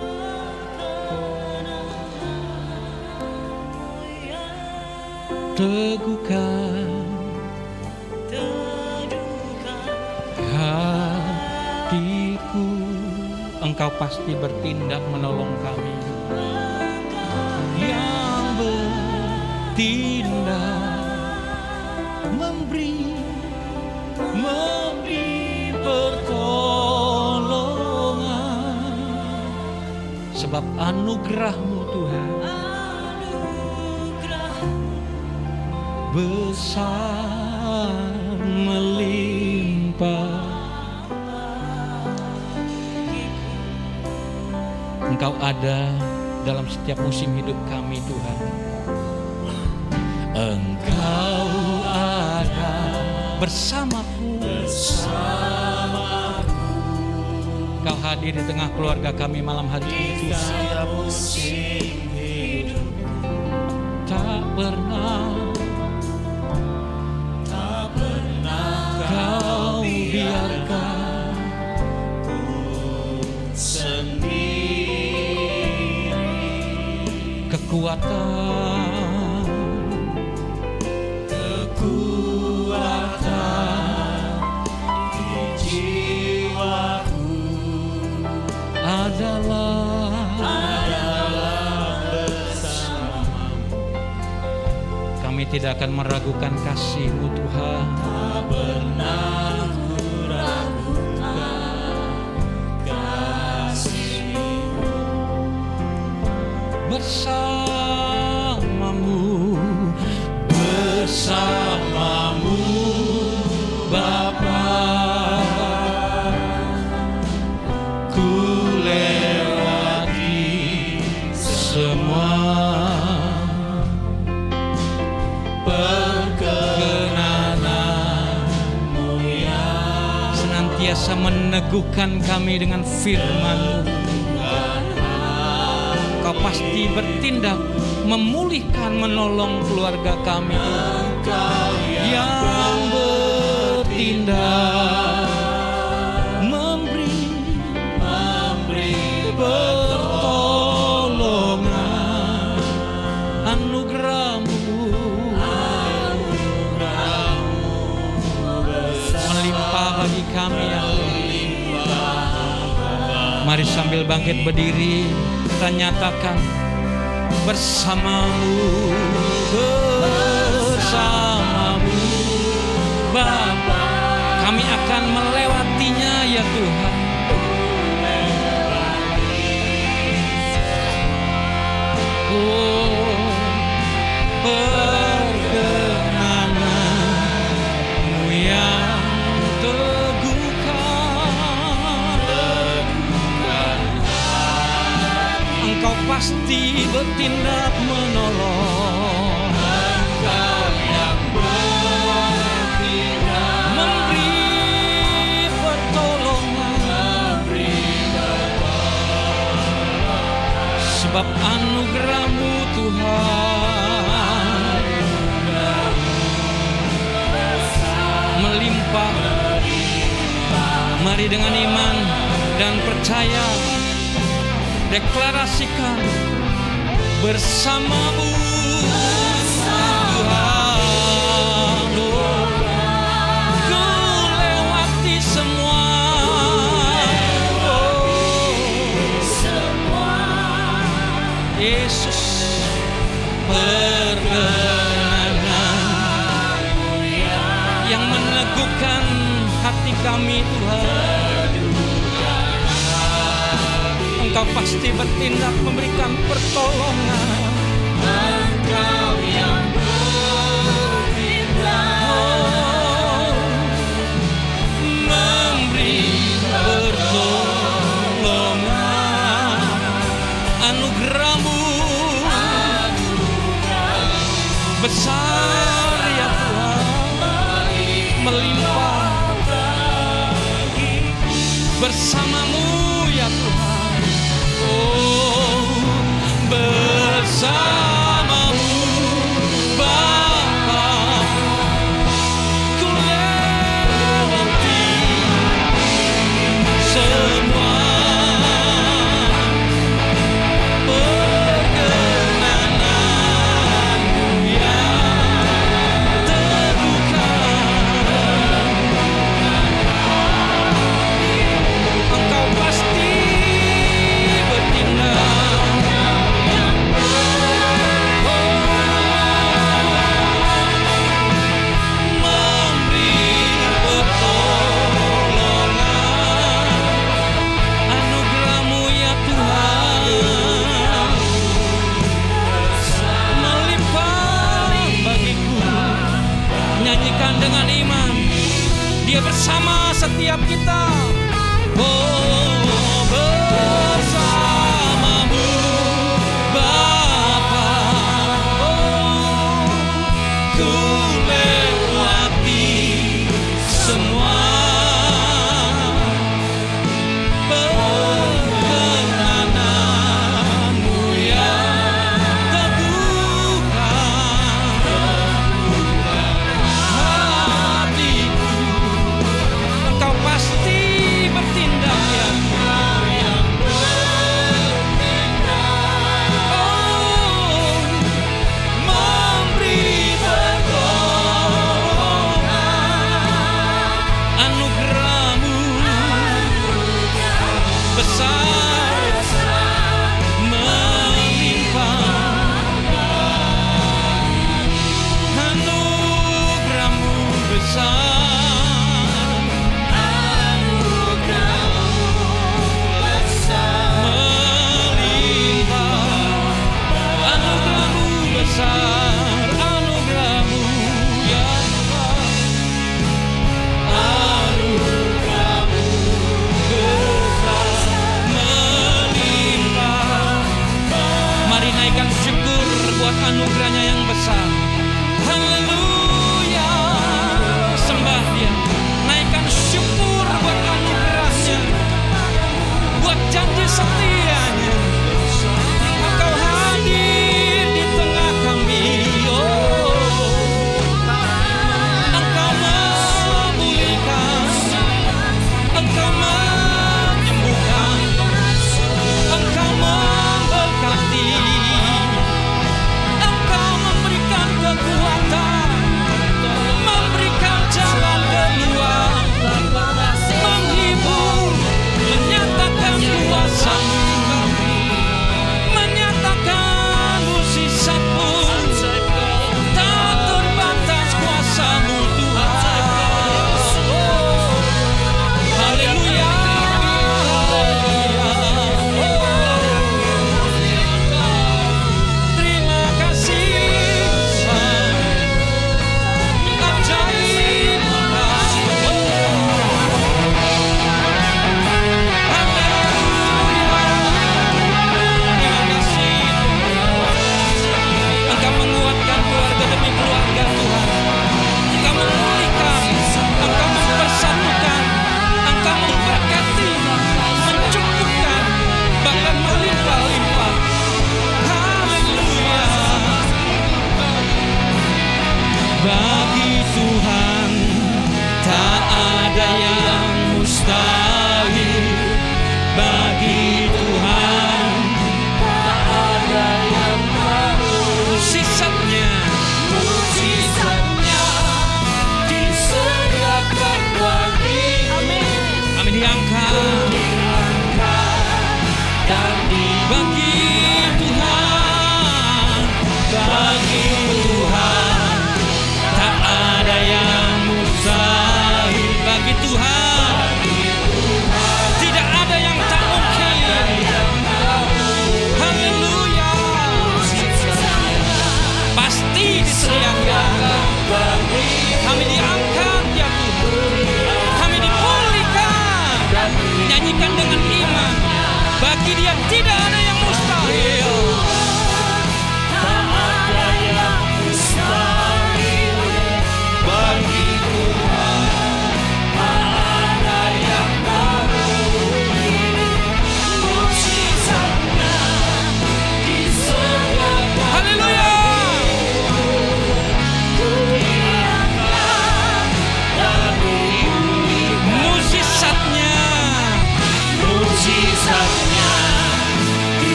Speaker 1: perkenanan-Mu yang
Speaker 5: teguhkan hatiku. Engkau pasti bertindak menolong kami, yang bertindak, memberi pertolongan. Sebab anugerah-Mu Tuhan besar melimpah. Engkau ada dalam setiap musim hidup kami Tuhan. Engkau ada bersamaku. Engkau hadir di tengah keluarga kami malam hari ini Tuhan. Tak pernah Kau biarkan kekuatan di jiwaku adalah bersama-Mu. Kami tidak akan meragukan kasih-Mu Tuhan. Tak pernah ku ragukan kasih-Mu. Bersama-Mu, bersama-Mu Bapa, ku lewati semua perkenanan-Mu yang senantiasa meneguhkan kami dengan firman-Mu. Kau pasti bertindak, memulihkan, menolong keluarga kami. Engkau yang bertindak, memberi pertolongan, anugerah-Mu melimpah bagi kami ya Allah. Mari sambil bangkit berdiri, kita nyatakan bersama-Mu, bersama-Mu Bapa, kami akan melewatinya ya Tuhan. Oh, perkenanan-Mu pasti bertindak menolong.
Speaker 2: Engkau yang bertindak
Speaker 5: Memberi pertolongan. Sebab anugerah-Mu Tuhan melimpah. Mari dengan iman dan percaya deklarasikan bersama-Mu Tuhan. Oh, ku lewati semua. Oh, Yesus perkenan yang meneguhkan hati kami Tuhan. Engkau pasti bertindak memberikan pertolongan.
Speaker 2: Engkau yang bertindak
Speaker 5: Memberi pertolongan. Anugerah-Mu besar ya Tuhan, melimpah. Bersama-Mu ya Tuhan. Oh, bersama-Mu Bapa, ku lewati semua. Perkenananmu yang terbuka. Engkau pasti bertindak. Memberi pertolongan. Anugerah-Mu ya Tuhan melimpah bagiku. Nyanyikan dengan iman, Dia bersama setiap kita. Oh, bersama-Mu Bapa, oh, ku lewati semua. Perkenanan-Mu yang teguhkan hatiku. Engkau pasti bertindak ya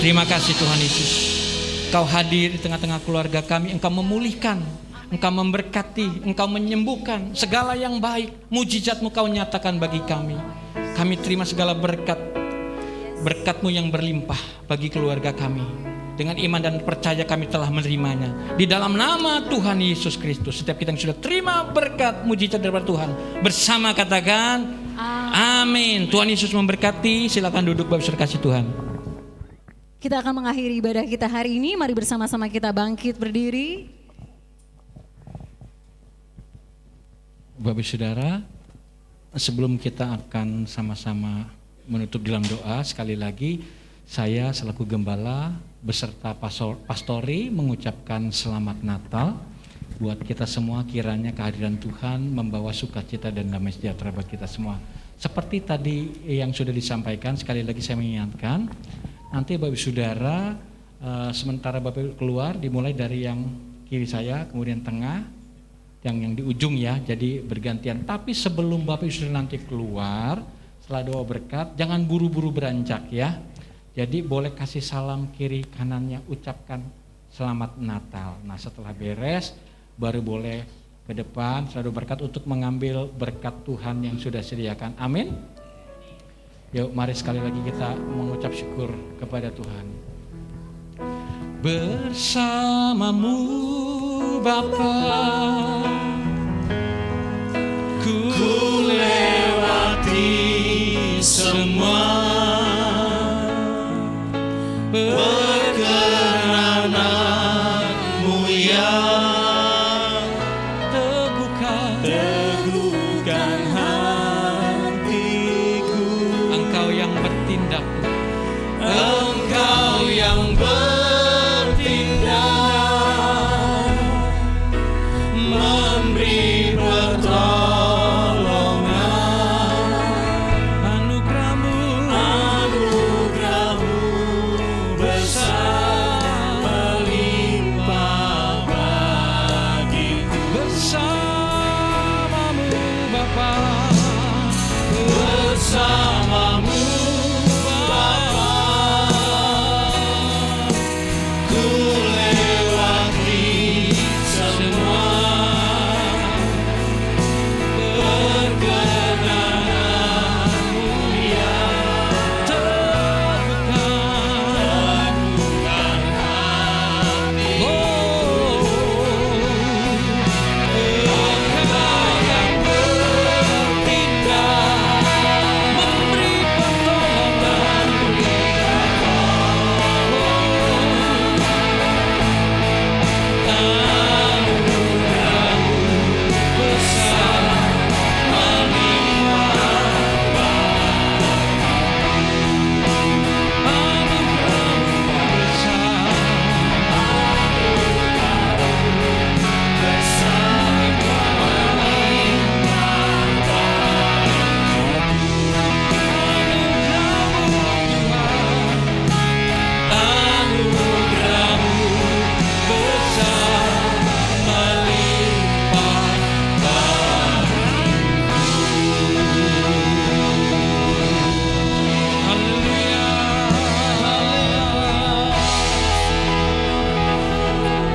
Speaker 5: Terima kasih Tuhan Yesus. Engkau hadir di tengah-tengah keluarga kami. Engkau memulihkan, Engkau memberkati, Engkau menyembuhkan. Segala yang baik, mujizat-Mu Kau nyatakan bagi kami. Kami terima segala berkat, berkat-Mu yang berlimpah bagi keluarga kami. Dengan iman dan percaya kami telah menerimanya. Di dalam nama Tuhan Yesus Kristus, setiap kita yang sudah terima berkat, mujizat daripada Tuhan, bersama katakan amin. Tuhan Yesus memberkati. Silakan duduk Bapak Saudara kasih Tuhan.
Speaker 1: Kita akan mengakhiri ibadah kita hari ini. Mari bersama-sama kita bangkit berdiri.
Speaker 5: Bapak Saudara, sebelum kita akan sama-sama menutup dalam doa, sekali lagi saya selaku gembala beserta pastori mengucapkan selamat Natal buat kita semua. Kiranya kehadiran Tuhan membawa sukacita dan damai sejahtera buat kita semua. Seperti tadi yang sudah disampaikan, sekali lagi saya mengingatkan, nanti Bapak Saudara sementara Bapak keluar dimulai dari yang kiri saya, kemudian tengah, yang di ujung ya, jadi bergantian. Tapi sebelum Bapak Saudara nanti keluar, setelah doa berkat, jangan buru-buru beranjak ya. Jadi boleh kasih salam kiri kanannya, ucapkan selamat Natal. Nah setelah beres, baru boleh ke depan setelah doa berkat untuk mengambil berkat Tuhan yang sudah sediakan. Amin. Yuk mari sekali lagi kita mengucap syukur kepada Tuhan. Bersamamu Bapa, ku lewati semua
Speaker 2: Perkenan-Mu yang teguhkan hatiku.
Speaker 5: Engkau yang bertindak,
Speaker 2: Engkau yang bertindak, memberi pertolongan.
Speaker 5: anugerah-Mu
Speaker 2: besar melimpah bagiku.
Speaker 5: bersamamu Bapa,
Speaker 2: Bersamamu Bapa, ku lewati semua perkenan-Mu yang teguhkan hatiku. Engkau yang bertindak,
Speaker 5: memberi pertolongan.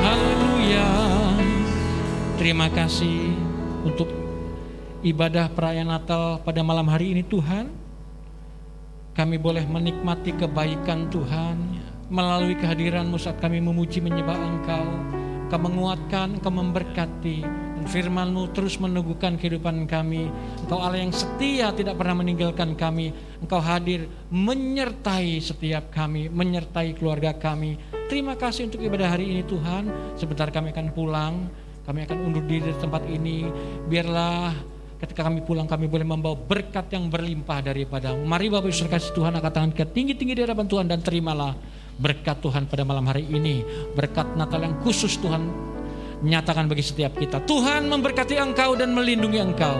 Speaker 5: Haleluya. Terima kasih untuk ibadah perayaan Natal pada malam hari ini Tuhan. Kami boleh menikmati kebaikan Tuhan melalui kehadiran-Mu saat kami memuji menyembah Engkau. Engkau menguatkan, Engkau memberkati, dan firman-Mu terus meneguhkan kehidupan kami. Engkau Allah yang setia, tidak pernah meninggalkan kami. Engkau hadir menyertai setiap kami, menyertai keluarga kami. Terima kasih untuk ibadah hari ini Tuhan. Sebentar kami akan pulang, kami akan undur diri di tempat ini. Biarlah ketika kami pulang kami boleh membawa berkat yang berlimpah daripada-Mu. Mari Bapak Ibu kasih Tuhan, angkat tangan kita tinggi-tinggi di hadapan Tuhan dan terimalah berkat Tuhan pada malam hari ini. Berkat Natal yang khusus Tuhan nyatakan bagi setiap kita. Tuhan memberkati engkau dan melindungi engkau.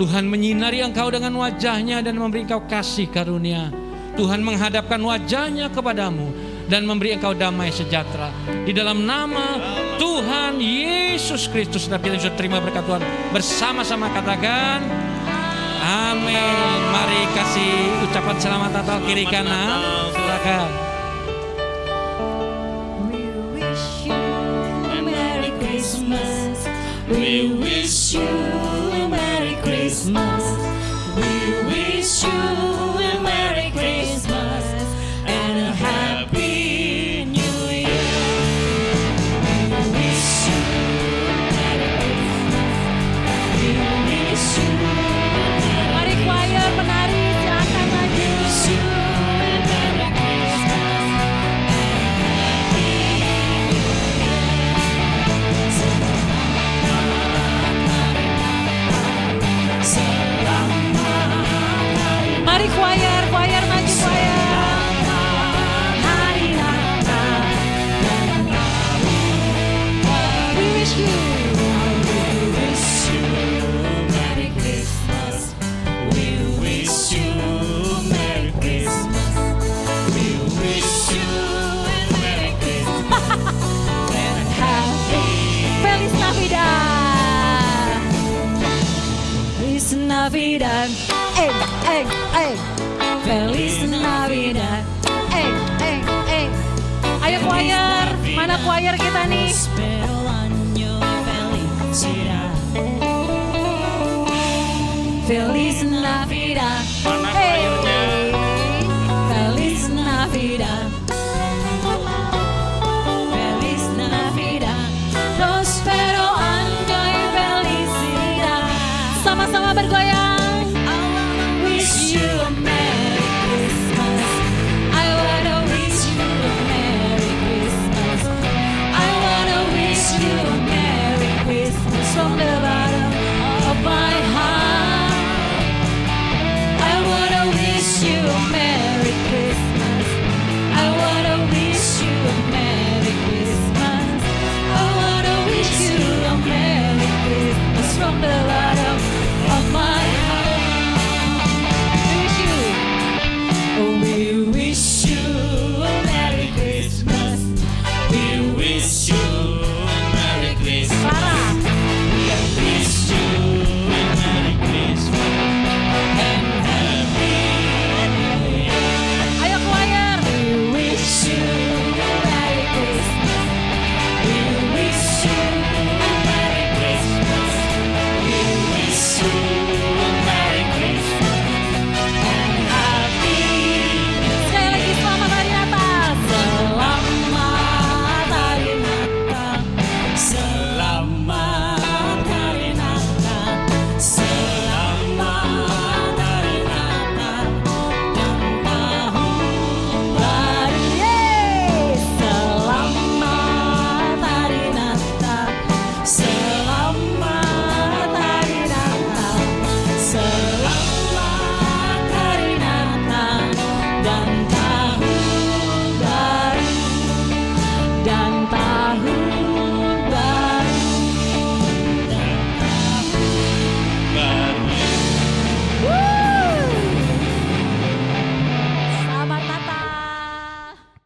Speaker 5: Tuhan menyinari engkau dengan wajahnya dan memberi engkau kasih karunia. Tuhan menghadapkan wajahnya kepadamu dan memberi engkau damai sejahtera. Di dalam nama Tuhan Yesus Kristus, kita sudah terima berkat Tuhan. Bersama-sama katakan amin. Mari kasih ucapan selamat Natal kiri kanan. Silakan.
Speaker 1: We wish you a Merry Christmas. We wish you a Merry Christmas and a Happy New Year. We wish you a Merry Christmas. We wish you a Merry Christmas. Mari choir penari silakan maju. Wish you a Merry Christmas and a Happy New Year. Mari choir maju choir. Hari Natal. We wish you Merry Christmas. We wish you Merry Christmas. We wish you Merry Christmas and Happy Feliz Navidad. Feliz Navidad. Feliz Navidad. Ayo choir, mana choir kita nih?